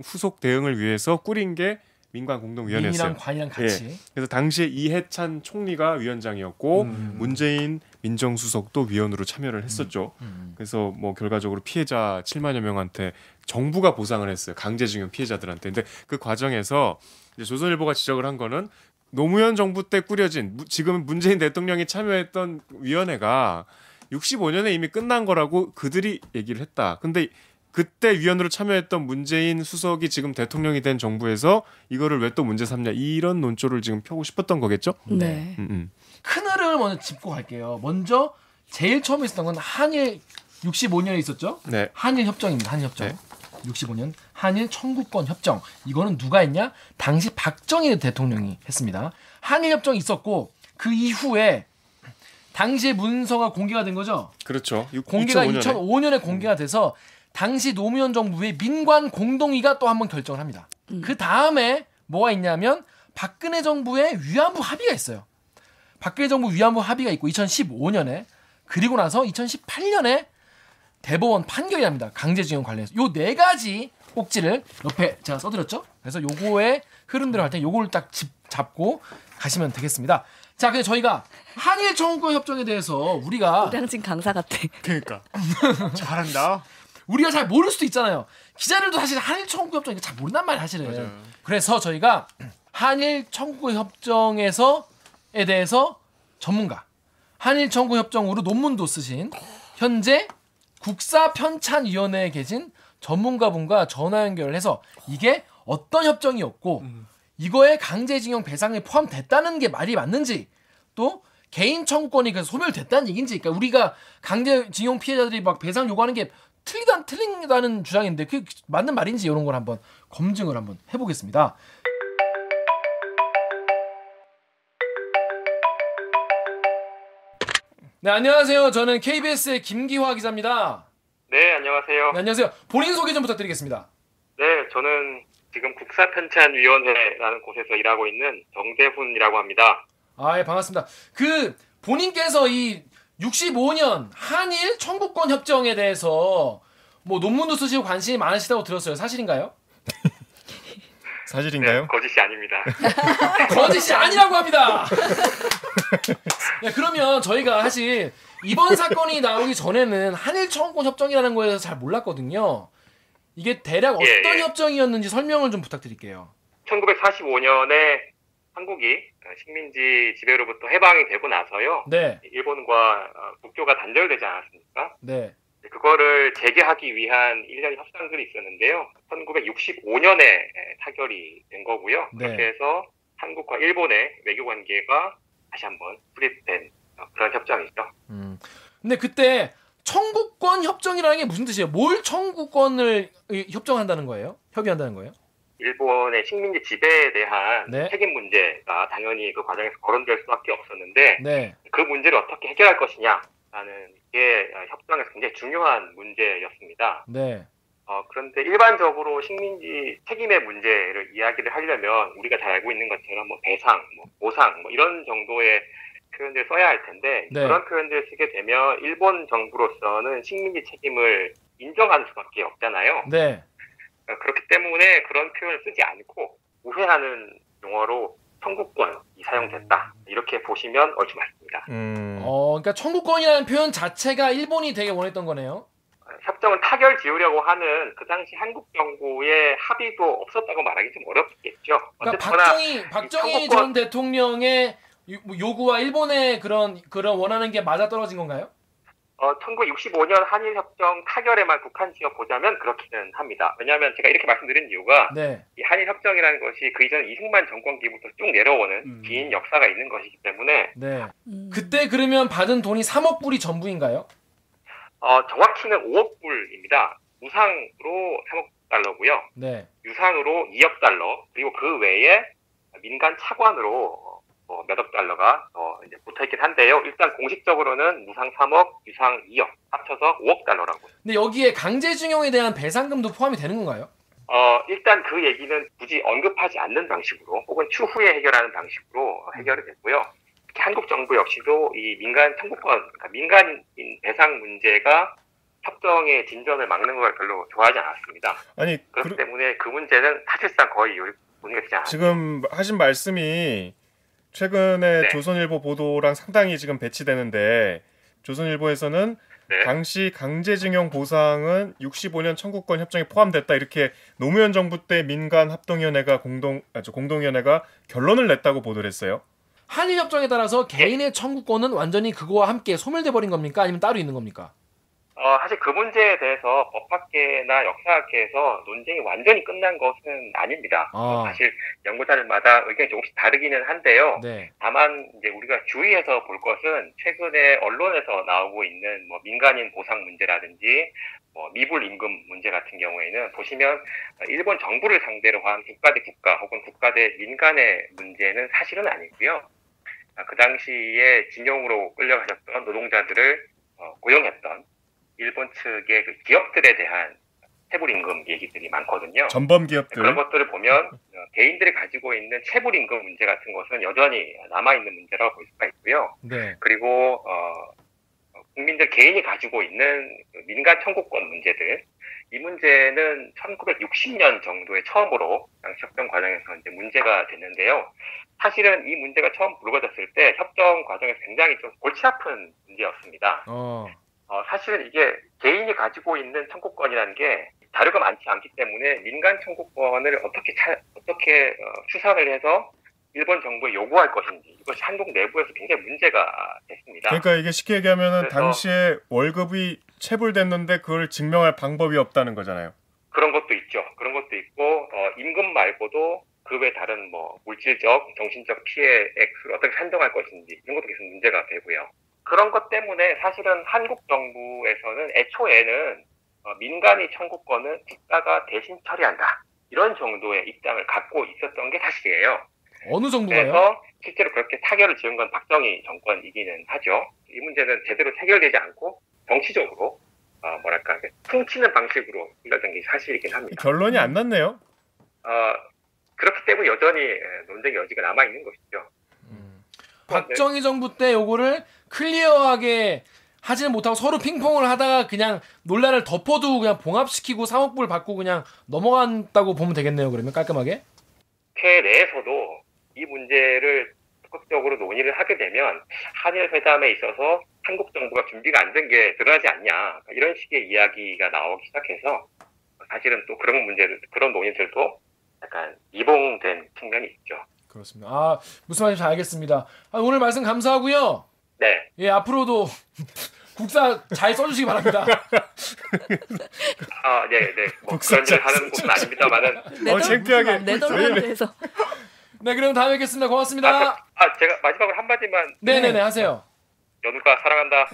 Speaker 6: 후속 대응을 위해서 꾸린 게 민관공동위원회였어요.
Speaker 1: 민이랑 관이랑 같이.
Speaker 6: 예. 그래서 당시에 이해찬 총리가 위원장이었고 문재인 민정수석도 위원으로 참여를 했었죠. 그래서 뭐 결과적으로 피해자 7만여 명한테 정부가 보상을 했어요. 강제징용 피해자들한테. 근데 그 과정에서 이제 조선일보가 지적을 한 거는 노무현 정부 때 꾸려진 지금 문재인 대통령이 참여했던 위원회가 65년에 이미 끝난 거라고 그들이 얘기를 했다. 근데 그때 위원으로 참여했던 문재인 수석이 지금 대통령이 된 정부에서 이거를 왜 또 문제 삼냐 이런 논조를 지금 펴고 싶었던 거겠죠?
Speaker 2: 네.
Speaker 1: 큰 흐름을 먼저 짚고 갈게요. 먼저 제일 처음에 있었던 건 한일 65년에 있었죠?
Speaker 6: 네.
Speaker 1: 한일 협정입니다. 한일 협정.
Speaker 6: 네.
Speaker 1: 65년 한일 청구권 협정. 이거는 누가 했냐? 당시 박정희 대통령이 했습니다. 한일 협정이 있었고 그 이후에 당시의 문서가 공개가 된 거죠?
Speaker 6: 그렇죠.
Speaker 1: 공개가
Speaker 6: 2005년에.
Speaker 1: 2005년에 공개가 돼서 당시 노무현 정부의 민관 공동위가 또 한 번 결정을 합니다. 그 다음에 뭐가 있냐면 박근혜 정부의 위안부 합의가 있어요. 박근혜 정부 위안부 합의가 있고 2015년에 그리고 나서 2018년에 대법원 판결이 납니다. 강제징용 관련해서. 요 네 가지 꼭지를 옆에 제가 써드렸죠. 그래서 요거의 흐름대로 할 때 요거를 딱 잡고 가시면 되겠습니다. 자, 근데 저희가 한일 청구권 협정에 대해서 우리가
Speaker 2: 노량진 강사 같아.
Speaker 4: 그러니까 잘한다.
Speaker 1: 우리가 잘 모를 수도 있잖아요. 기자들도 사실 한일 청구권 협정 잘 모른단 말이야 사실은.
Speaker 4: 맞아요.
Speaker 1: 그래서 저희가 한일 청구권 협정에 대해서 전문가, 한일 청구권 협정으로 논문도 쓰신 현재 국사편찬위원회에 계신 전문가분과 전화 연결을 해서 이게 어떤 협정이었고 이거에 강제징용 배상에 포함됐다는 게 말이 맞는지 또 개인 청구권이 그래서 소멸됐다는 얘기인지 그러니까 우리가 강제징용 피해자들이 막 배상 요구하는 게 틀린다는 주장인데 그게 맞는 말인지 이런 걸 한번 검증을 한번 해보겠습니다. 네, 안녕하세요. 저는 KBS의 김기화 기자입니다.
Speaker 3: 네, 안녕하세요.
Speaker 1: 네, 안녕하세요. 본인 소개 좀 부탁드리겠습니다.
Speaker 3: 네, 저는 지금 국사편찬위원회라는 곳에서 일하고 있는 정대훈이라고 합니다.
Speaker 1: 아, 예, 반갑습니다. 그 본인께서 이 65년 한일 청구권 협정에 대해서 뭐 논문도 쓰시고 관심이 많으시다고 들었어요. 사실인가요?
Speaker 6: 사실인가요?
Speaker 3: 네, 거짓이 아닙니다.
Speaker 1: 거짓이 아니라고 합니다. 야, 그러면 저희가 사실 이번 사건이 나오기 전에는 한일 청구권 협정이라는 거에 대해서 잘 몰랐거든요. 이게 대략 어떤 협정이었는지 설명을 좀 부탁드릴게요.
Speaker 3: 1945년에 한국이 식민지 지배로부터 해방이 되고 나서요.
Speaker 1: 네.
Speaker 3: 일본과 국교가 단절되지 않았습니까?
Speaker 1: 네.
Speaker 3: 그거를 재개하기 위한 일련의 협상들이 있었는데요. 1965년에 타결이 된 거고요.
Speaker 1: 네.
Speaker 3: 그렇게 해서 한국과 일본의 외교 관계가 다시 한번 수립된 그런 협정이죠.
Speaker 1: 근데 그때 청구권 협정이라는 게 무슨 뜻이에요? 뭘 청구권을 협정한다는 거예요? 협의한다는 거예요?
Speaker 3: 일본의 식민지 지배에 대한
Speaker 1: 네.
Speaker 3: 책임 문제가 당연히 그 과정에서 거론될 수밖에 없었는데
Speaker 1: 네.
Speaker 3: 그 문제를 어떻게 해결할 것이냐라는 게 협정에서 굉장히 중요한 문제였습니다.
Speaker 1: 네.
Speaker 3: 그런데 일반적으로 식민지 책임의 문제를 이야기를 하려면 우리가 잘 알고 있는 것처럼 뭐 배상, 뭐 보상, 뭐 이런 정도의 표현들을 써야 할 텐데
Speaker 1: 네.
Speaker 3: 그런 표현들을 쓰게 되면 일본 정부로서는 식민지 책임을 인정하는 수밖에 없잖아요.
Speaker 1: 네.
Speaker 3: 그렇기 때문에 그런 표현을 쓰지 않고 우회하는 용어로 청구권이 사용됐다. 이렇게 보시면 옳지 맞습니다.
Speaker 1: 그러니까 청구권이라는 표현 자체가 일본이 되게 원했던 거네요.
Speaker 3: 협정을 타결 지으려고 하는 그 당시 한국 정부의 합의도 없었다고 말하기 좀 어렵겠죠.
Speaker 1: 그러니까
Speaker 3: 어쨌거나
Speaker 1: 박정희 전 대통령의 요구와 일본의 그런 원하는 게 맞아 떨어진 건가요?
Speaker 3: 1965년 한일협정 타결에만 국한 지어 보자면 그렇기는 합니다. 왜냐하면 제가 이렇게 말씀드린 이유가
Speaker 1: 네.
Speaker 3: 이 한일협정이라는 것이 그 이전 이승만 정권기부터 쭉 내려오는 긴 역사가 있는 것이기 때문에
Speaker 1: 네. 그때 그러면 받은 돈이 3억 불이 전부인가요?
Speaker 3: 정확히는 5억 불입니다. 무상으로 3억 달러고요.
Speaker 1: 네.
Speaker 3: 유상으로 2억 달러 그리고 그 외에 민간 차관으로 몇억 달러가 이제 붙어있긴 한데요. 일단 공식적으로는 무상 3억, 유상 2억 합쳐서 5억 달러라고.
Speaker 1: 근데 여기에 강제징용에 대한 배상금도 포함이 되는 건가요?
Speaker 3: 일단 그 얘기는 굳이 언급하지 않는 방식으로 혹은 추후에 해결하는 방식으로 해결이 됐고요. 특히 한국 정부 역시도 이 민간 청구권, 그러니까 민간인 배상 문제가 협정의 진전을 막는 걸 별로 좋아하지 않았습니다.
Speaker 6: 아니
Speaker 3: 그렇기 때문에 그 문제는 사실상 거의 논의가 되지 않았습니다.
Speaker 6: 지금 하신 말씀이 최근에
Speaker 3: 네.
Speaker 6: 조선일보 보도랑 상당히 지금 배치되는데 조선일보에서는
Speaker 3: 네.
Speaker 6: 당시 강제징용 보상은 65년 청구권 협정에 포함됐다 이렇게 노무현 정부 때 민간 합동위원회가 공동위원회가 결론을 냈다고 보도를 했어요.
Speaker 1: 한일 협정에 따라서 개인의 청구권은 완전히 그거와 함께 소멸돼 버린 겁니까? 아니면 따로 있는 겁니까?
Speaker 3: 사실 그 문제에 대해서 법학계나 역사학계에서 논쟁이 완전히 끝난 것은 아닙니다. 사실 연구자들마다 의견이 조금씩 다르기는 한데요.
Speaker 1: 네.
Speaker 3: 다만 이제 우리가 주의해서 볼 것은 최근에 언론에서 나오고 있는 뭐 민간인 보상 문제라든지 뭐 미불 임금 문제 같은 경우에는 보시면 일본 정부를 상대로 한 국가 대 국가 혹은 국가 대 민간의 문제는 사실은 아니고요. 그 당시에 징용으로 끌려가셨던 노동자들을 고용했던 일본 측의 그 기업들에 대한 체불임금 얘기들이 많거든요.
Speaker 6: 전범 기업들.
Speaker 3: 그런 것들을 보면 개인들이 가지고 있는 체불임금 문제 같은 것은 여전히 남아있는 문제라고 볼 수가 있고요.
Speaker 1: 네.
Speaker 3: 그리고 국민들 개인이 가지고 있는 민간 청구권 문제들, 이 문제는 1960년 정도에 처음으로 당시 협정 과정에서 이제 문제가 됐는데요. 사실은 이 문제가 처음 불거졌을 때 협정 과정에서 굉장히 좀 골치 아픈 문제였습니다. 사실은 이게 개인이 가지고 있는 청구권이라는 게 자료가 많지 않기 때문에 민간 청구권을 어떻게 추산을 해서 일본 정부에 요구할 것인지, 이것이 한국 내부에서 굉장히 문제가 됐습니다.
Speaker 6: 그러니까 이게 쉽게 얘기하면은 당시에 월급이 체불됐는데 그걸 증명할 방법이 없다는 거잖아요.
Speaker 3: 그런 것도 있죠. 그런 것도 있고 임금 말고도 그 외 다른 뭐 물질적, 정신적 피해 액수를 어떻게 산정할 것인지 이런 것도 계속 문제가 되고요. 그런 것 때문에 사실은 한국 정부에서는 애초에는 민간이 청구권은 국가가 대신 처리한다, 이런 정도의 입장을 갖고 있었던 게 사실이에요.
Speaker 1: 어느 정부가요?
Speaker 3: 그래서 실제로 그렇게 타결을 지은 건 박정희 정권이기는 하죠. 이 문제는 제대로 해결되지 않고 정치적으로 퉁치는 방식으로 해결된 게 사실이긴 합니다.
Speaker 6: 결론이 안 났네요.
Speaker 3: 그렇기 때문에 여전히 논쟁의 여지가 남아 있는 것이죠.
Speaker 1: 박정희 정부 때 요거를 클리어하게 하지는 못하고 서로 핑퐁을 하다가 그냥 논란을 덮어두고 그냥 봉합시키고 3억 불 받고 그냥 넘어간다고 보면 되겠네요. 그러면 깔끔하게.
Speaker 3: 국회 내에서도 이 문제를 적극적으로 논의를 하게 되면 한일 회담에 있어서 한국 정부가 준비가 안 된 게 드러나지 않냐, 이런 식의 이야기가 나오기 시작해서 사실은 또 그런 문제들, 그런 논의들도 약간 이봉된 측면이 있죠.
Speaker 1: 그렇습니다. 무슨 말인지 잘 알겠습니다. 오늘 말씀 감사하고요.
Speaker 3: 네.
Speaker 1: 예, 앞으로도 국사 잘 써주시기 바랍니다.
Speaker 3: 네. 뭐 그런 일을 하는 곳은 아닙니다만은.
Speaker 6: 창피하게.
Speaker 2: 네덜란드에서.
Speaker 1: 네, 그럼 다음에 뵙겠습니다. 고맙습니다.
Speaker 3: 제가 마지막으로 한마디만.
Speaker 1: 네네네, 하세요.
Speaker 3: 연우가 사랑한다.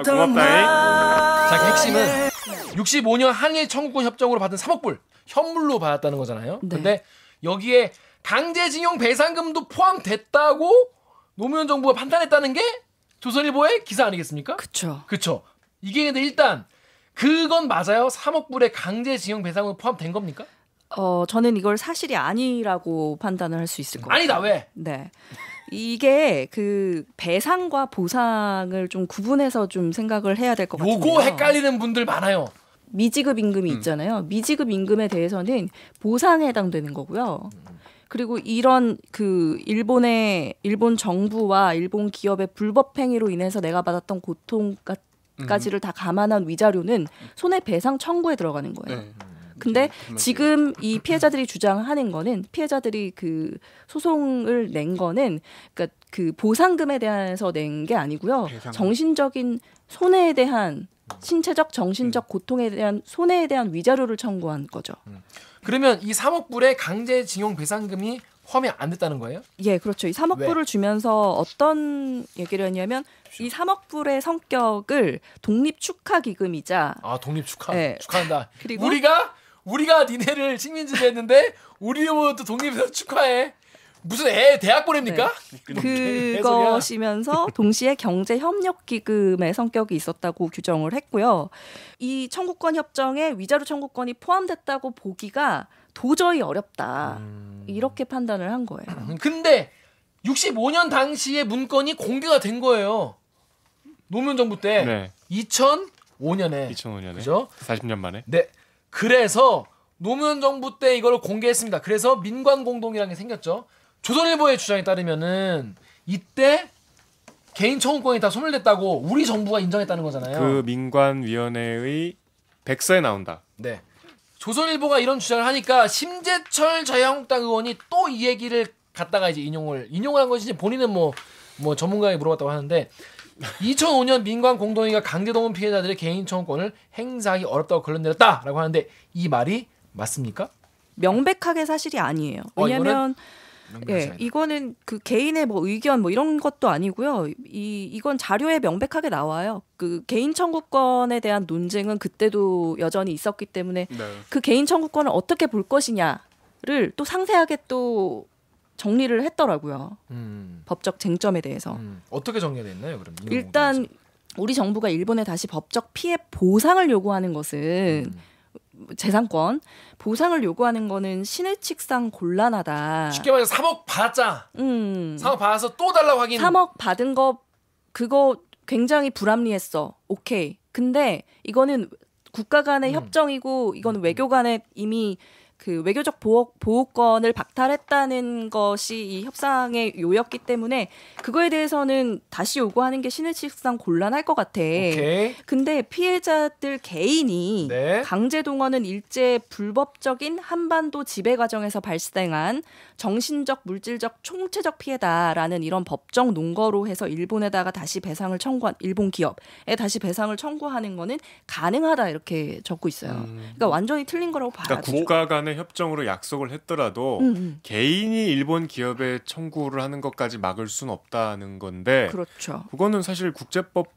Speaker 1: 고맙다. 자, 그 핵심은 65년 한일 청구권 협정으로 받은 3억 불 현물로 받았다는 거잖아요.
Speaker 2: 네.
Speaker 1: 근데 여기에 강제징용 배상금도 포함됐다고 노무현 정부가 판단했다는 게 조선일보의 기사 아니겠습니까? 그쵸. 이게 근데 일단 그건 맞아요? 3억 불의 강제징용 배상금 포함된 겁니까?
Speaker 2: 저는 이걸 사실이 아니라고 판단을 할 수 있을 것 같아요.
Speaker 1: 아니다, 왜?
Speaker 2: 네. 이게 그 배상과 보상을 좀 구분해서 좀 생각을 해야 될 것 같아요.
Speaker 1: 요거 헷갈리는 분들 많아요.
Speaker 2: 미지급 임금이 있잖아요. 미지급 임금에 대해서는 보상에 해당되는 거고요. 그리고 이런 그 일본 정부와 일본 기업의 불법 행위로 인해서 내가 받았던 고통까지를 다 감안한 위자료는 손해배상 청구에 들어가는 거예요. 근데 지금 이 피해자들이 주장하는 거는, 피해자들이 그 소송을 낸 거는 그러니까 그 보상금에 대해서 낸 게 아니고요. 정신적인 손해에 대한, 신체적, 정신적 고통에 대한 손해에 대한 위자료를 청구한 거죠.
Speaker 1: 그러면 이 3억 불의 강제징용 배상금이 포함이 안 됐다는 거예요?
Speaker 2: 예, 그렇죠. 이 3억
Speaker 1: 왜?
Speaker 2: 불을 주면서 어떤 얘기를 했냐면 이 3억 불의 성격을 독립축하기금이자
Speaker 1: 독립축하.
Speaker 2: 네.
Speaker 1: 축하한다.
Speaker 2: 그리고
Speaker 1: 우리가 니네를 식민지배했는데 우리도 독립해서 축하해. 무슨 대학 보냅니까?
Speaker 2: 그것이면서 동시에 경제협력기금의 성격이 있었다고 규정을 했고요. 이 청구권 협정에 위자료 청구권이 포함됐다고 보기가 도저히 어렵다. 이렇게 판단을 한 거예요.
Speaker 1: 근데 65년 당시의 문건이 공개가 된 거예요. 노무현 정부 때.
Speaker 6: 네.
Speaker 1: 2005년에. 그죠?
Speaker 6: 40년 만에.
Speaker 1: 네. 그래서 노무현 정부 때 이걸 공개했습니다. 그래서 민관공동이라는 게 생겼죠. 조선일보의 주장에 따르면은 이때 개인 청구권이 다 소멸됐다고 우리 정부가 인정했다는 거잖아요.
Speaker 6: 그 민관위원회의 백서에 나온다.
Speaker 1: 네. 조선일보가 이런 주장을 하니까 심재철 자유한국당 의원이 또 이 얘기를 갖다가 이제 인용을 한 것이지, 본인은 뭐 전문가에게 물어봤다고 하는데 2005년 민관공동회의가 강제동원 피해자들의 개인 청구권을 행사하기 어렵다고 결론 내렸다라고 하는데 이 말이 맞습니까?
Speaker 2: 명백하게 사실이 아니에요. 왜냐하면 이거는 그 개인의 뭐 의견 뭐 이런 것도 아니고요. 이건 자료에 명백하게 나와요. 그 개인 청구권에 대한 논쟁은 그때도 여전히 있었기 때문에 그 개인 청구권을 어떻게 볼 것이냐를 또 상세하게 또 정리를 했더라고요. 법적 쟁점에 대해서.
Speaker 1: 어떻게 정리가 됐나요, 그럼?
Speaker 2: 일단 우리 정부가 일본에 다시 법적 피해 보상을 요구하는 것은 재산권 보상을 요구하는 거는 신의칙상 곤란하다.
Speaker 1: 쉽게 말해서 3억 받았자. 3억 받아서 또 달라고 하긴.
Speaker 2: 3억 받은 거 그거 굉장히 불합리했어. 오케이. 근데 이거는 국가 간의 협정이고 이거는 외교 간에 이미 그 외교적 보호권을 박탈했다는 것이 이 협상의 요였기 때문에 그거에 대해서는 다시 요구하는 게 신의칙상 곤란할 것 같아.
Speaker 1: 오케이.
Speaker 2: 근데 피해자들 개인이
Speaker 1: 네.
Speaker 2: 강제 동원은 일제 불법적인 한반도 지배 과정에서 발생한 정신적, 물질적, 총체적 피해다라는 이런 법정 논거로 해서 일본에다가 다시 배상을 청구한 일본 기업에 다시 배상을 청구하는 거는 가능하다 이렇게 적고 있어요. 그러니까 완전히 틀린 거라고 봐야죠.
Speaker 6: 그러니까 국가 간의 협정으로 약속을 했더라도 개인이 일본 기업에 청구를 하는 것까지 막을 수는 없다는 건데
Speaker 2: 그렇죠.
Speaker 6: 그거는 사실 국제법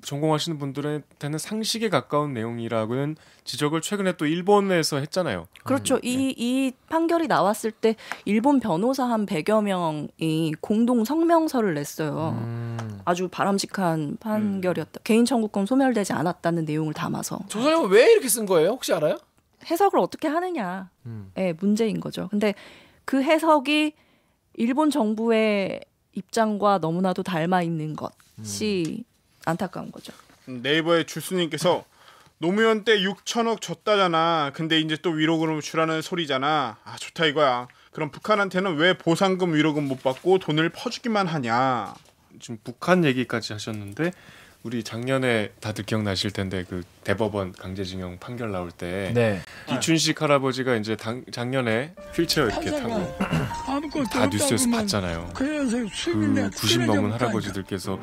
Speaker 6: 전공하시는 분들한테는 상식에 가까운 내용이라고는 지적을 최근에 또 일본에서 했잖아요.
Speaker 2: 그렇죠. 이 판결이 나왔을 때 일본 변호사 한 100여 명이 공동 성명서를 냈어요. 아주 바람직한 판결이었다. 개인 청구권 소멸되지 않았다는 내용을 담아서.
Speaker 1: 조선일보 왜 이렇게 쓴 거예요? 혹시 알아요?
Speaker 2: 해석을 어떻게 하느냐의 문제인 거죠. 근데 그 해석이 일본 정부의 입장과 너무나도 닮아 있는 것이 안타까운 거죠.
Speaker 4: 네이버의 주수님께서 노무현 때 6천억 줬다잖아. 근데 이제 또 위로금 주라는 소리잖아. 아 좋다 이거야. 그럼 북한한테는 왜 보상금 위로금 못 받고 돈을 퍼주기만 하냐.
Speaker 6: 지금 북한 얘기까지 하셨는데 우리 작년에 다들 기억나실 텐데 그 대법원 강제징용 판결 나올 때
Speaker 1: 네.
Speaker 6: 이춘식 할아버지가 이제 작년에 휠체어 이렇게 타고 다 뉴스에서 봤잖아요. 그 90 넘은 할아버지들께서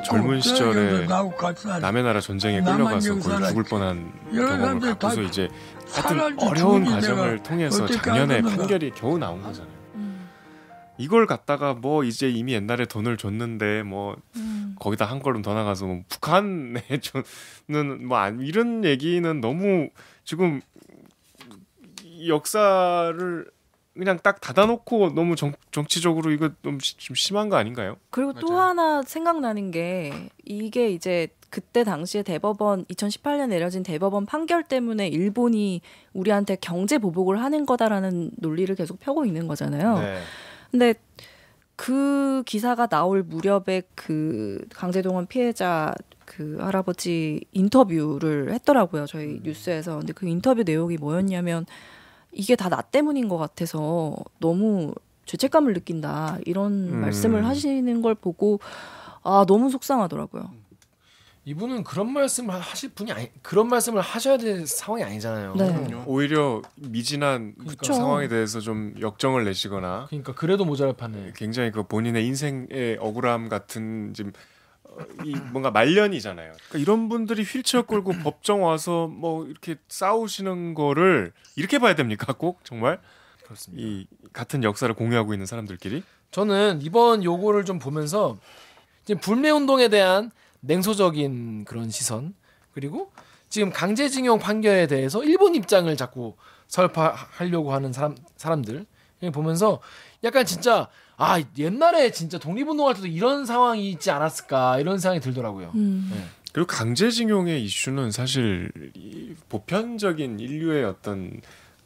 Speaker 6: 젊은 시절에 남의 나라 전쟁에 끌려가서 거의 죽을 뻔한 경험을 갖고서 이제 하여튼 어려운 과정을 통해서 작년에 판결이 겨우 나온 거잖아요. 이걸 갖다가 뭐 이제 이미 옛날에 돈을 줬는데 뭐 거기다 한 걸음 더 나가서 뭐 북한에 주는 뭐 이런 얘기는 너무 지금 역사를 그냥 딱 닫아놓고 너무 정치적으로 이거 좀 심한 거 아닌가요?
Speaker 2: 그리고
Speaker 4: 맞아요.
Speaker 2: 또 하나 생각나는 게 이게 이제 그때 당시에 대법원 2018년 내려진 대법원 판결 때문에 일본이 우리한테 경제 보복을 하는 거다라는 논리를 계속 펴고 있는 거잖아요.
Speaker 1: 네.
Speaker 2: 근데 그 기사가 나올 무렵에 그 강제동원 피해자 그 할아버지 인터뷰를 했더라고요. 저희 뉴스에서. 근데 그 인터뷰 내용이 뭐였냐면 이게 다 나 때문인 것 같아서 너무 죄책감을 느낀다. 이런 말씀을 하시는 걸 보고 아 너무 속상하더라고요.
Speaker 1: 이분은 그런 말씀을 하실 분이 아니 그런 말씀을 하셔야 될 상황이 아니잖아요.
Speaker 2: 네.
Speaker 6: 오히려 미진한
Speaker 1: 그러니까.
Speaker 6: 상황에 대해서 좀 역정을 내시거나
Speaker 1: 그러니까 그래도 모자랄 판에.
Speaker 6: 굉장히 그 본인의 인생의 억울함 같은 지금 이 뭔가 말년이잖아요. 그러니까 이런 분들이 휠체어 끌고 법정 와서 뭐 이렇게 싸우시는 거를 이렇게 봐야 됩니까? 꼭 정말
Speaker 1: 그렇습니다.
Speaker 6: 이 같은 역사를 공유하고 있는 사람들끼리
Speaker 1: 저는 이번 요거를 좀 보면서 지금 불매운동에 대한 냉소적인 그런 시선 그리고 지금 강제징용 판결에 대해서 일본 입장을 자꾸 설파하려고 하는 사람들 보면서 약간 진짜 아 옛날에 진짜 독립운동할 때도 이런 상황이 있지 않았을까 이런 생각이 들더라고요. 네.
Speaker 6: 그리고 강제징용의 이슈는 사실 이 보편적인 인류의 어떤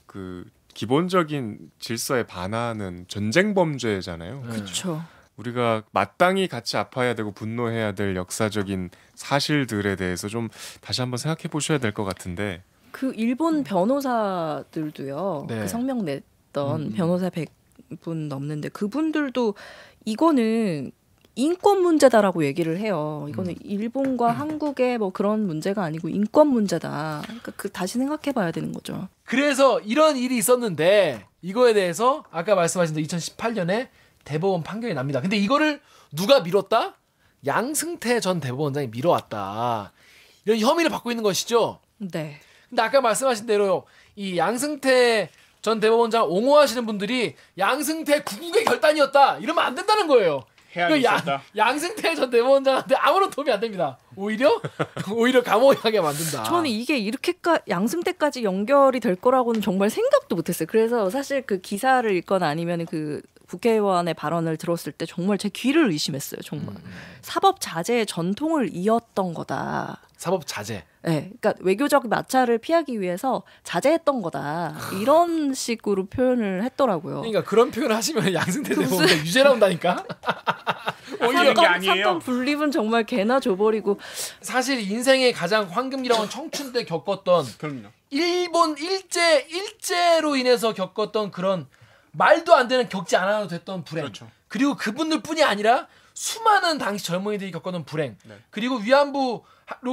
Speaker 6: 그 기본적인 질서에 반하는 전쟁 범죄잖아요.
Speaker 2: 그렇죠.
Speaker 6: 우리가 마땅히 같이 아파야 되고 분노해야 될 역사적인 사실들에 대해서 좀 다시 한번 생각해 보셔야 될 것 같은데
Speaker 2: 그 일본 변호사들도요.
Speaker 1: 네.
Speaker 2: 그 성명 냈던 변호사 100분 넘는데 그분들도 이거는 인권 문제다라고 얘기를 해요. 이거는 일본과 한국의 뭐 그런 문제가 아니고 인권 문제다. 그러니까 그 다시 생각해 봐야 되는 거죠.
Speaker 1: 그래서 이런 일이 있었는데 이거에 대해서 아까 말씀하신 대로 2018년에 대법원 판결이 납니다. 근데 이거를 누가 미뤘다? 양승태 전 대법원장이 미뤄왔다. 이런 혐의를 받고 있는 것이죠.
Speaker 2: 네.
Speaker 1: 근데 아까 말씀하신 대로요. 이 양승태 전 대법원장 옹호하시는 분들이 양승태 구국의 결단이었다. 이러면 안 된다는 거예요.
Speaker 4: 해안이 있었다.
Speaker 1: 양승태 전 대법원장한테 아무런 도움이 안 됩니다. 오히려 감옥에 가게 만든다.
Speaker 2: 저는 이게 이렇게 양승태까지 연결이 될 거라고는 정말 생각도 못했어요. 그래서 사실 그 기사를 읽거나 아니면 그 국회의원의 발언을 들었을 때 정말 제 귀를 의심했어요. 정말 사법 자제의 전통을 이었던 거다.
Speaker 1: 사법 자제.
Speaker 2: 네, 그러니까 외교적 마찰을 피하기 위해서 자제했던 거다. 이런 식으로 표현을 했더라고요.
Speaker 1: 그러니까 그런 표현을 하시면 양승태 대법원 유죄 나온다니까.
Speaker 4: 올리는 게 아니에요.
Speaker 2: 사건 분립은 정말 개나 줘버리고
Speaker 1: 사실 인생의 가장 황금기라고 하는 청춘 때 겪었던
Speaker 4: 그럼요.
Speaker 1: 일본 일제로 인해서 겪었던 그런 말도 안 되는 겪지 않아도 됐던 불행.
Speaker 4: 그렇죠.
Speaker 1: 그리고 그분들뿐이 아니라 수많은 당시 젊은이들이 겪었던 불행.
Speaker 4: 네.
Speaker 1: 그리고 위안부로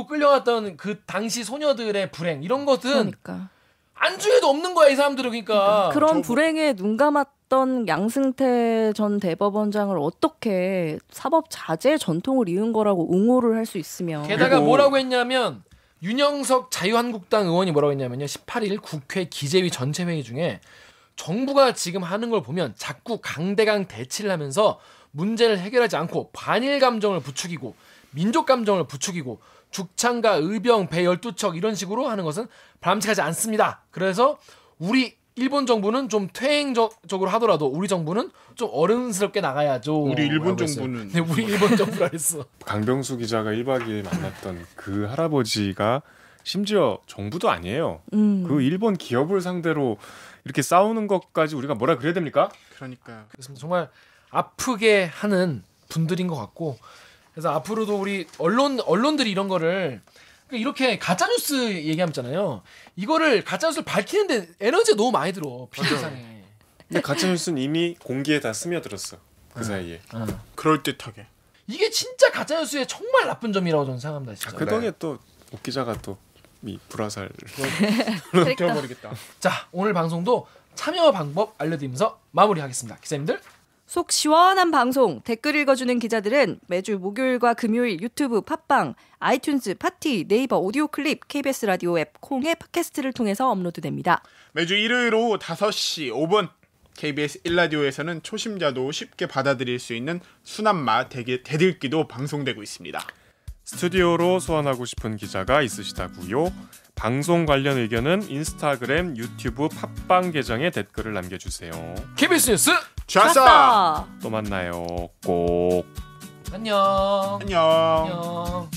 Speaker 1: 끌려갔던 그 당시 소녀들의 불행. 이런 것은
Speaker 2: 그러니까
Speaker 1: 안중에도 없는 거야 이 사람들은. 그러니까
Speaker 2: 그런 불행에 눈 감았던 양승태 전 대법원장을 어떻게 사법 자제 전통을 이은 거라고 옹호를 할 수 있으며
Speaker 1: 게다가
Speaker 4: 그리고-
Speaker 1: 뭐라고 했냐면 윤영석 자유한국당 의원이 뭐라고 했냐면요. 18일 국회 기재위 전체 회의 중에 정부가 지금 하는 걸 보면 자꾸 강대강 대치를 하면서 문제를 해결하지 않고 반일 감정을 부추기고 민족 감정을 부추기고 죽창과 의병 배 12척 이런 식으로 하는 것은 바람직하지 않습니다. 그래서 우리 일본 정부는 좀 퇴행적으로 하더라도 우리 정부는 좀 어른스럽게 나가야죠.
Speaker 4: 우리 일본
Speaker 1: 라고 했어요.
Speaker 4: 정부는-
Speaker 1: 네, 우리 일본 정부라 했어.
Speaker 6: 강병수 기자가 1박 2일 만났던 그 할아버지가 심지어 정부도 아니에요. 그 일본 기업을 상대로 이렇게 싸우는 것까지 우리가 뭐라 그래야 됩니까?
Speaker 4: 그러니까요.
Speaker 1: 그렇습니다. 정말 아프게 하는 분들인 것 같고 그래서 앞으로도 우리 언론들이 이런 거를 이렇게 가짜 뉴스 얘기하잖아요. 이거를 가짜 뉴스를 밝히는데 에너지가 너무 많이 들어. 비세상에.
Speaker 6: 근데 가짜뉴스는 이미 공기에 다 스며들었어. 그 사이에.
Speaker 4: 그럴듯하게.
Speaker 1: 이게 진짜 가짜 뉴스의 정말 나쁜 점이라고 저는 생각합니다. 진짜.
Speaker 6: 그 덕에 또 옥 기자가 또 이 불화살.
Speaker 4: 껴버리겠다.
Speaker 1: 자, 오늘 방송도 참여 방법 알려드리면서 마무리하겠습니다. 기자님들.
Speaker 2: 속 시원한 방송 댓글 읽어주는 기자들은 매주 목요일과 금요일 유튜브, 팟빵, 아이튠즈, 파티, 네이버 오디오 클립, KBS 라디오 앱, 콩의 팟캐스트를 통해서 업로드됩니다.
Speaker 4: 매주 일요일 오후 5시 5분 KBS 1라디오에서는 초심자도 쉽게 받아들일 수 있는 순한 맛 대들기도 방송되고 있습니다.
Speaker 6: 스튜디오로 소환하고 싶은 기자가 있으시다고요? 방송 관련 의견은 인스타그램, 유튜브, 팟빵 계정에 댓글을 남겨주세요.
Speaker 1: KBS 뉴스.
Speaker 4: 좋았어.
Speaker 6: 또 만나요. 꼭.
Speaker 1: 안녕.
Speaker 4: 안녕.
Speaker 1: 안녕.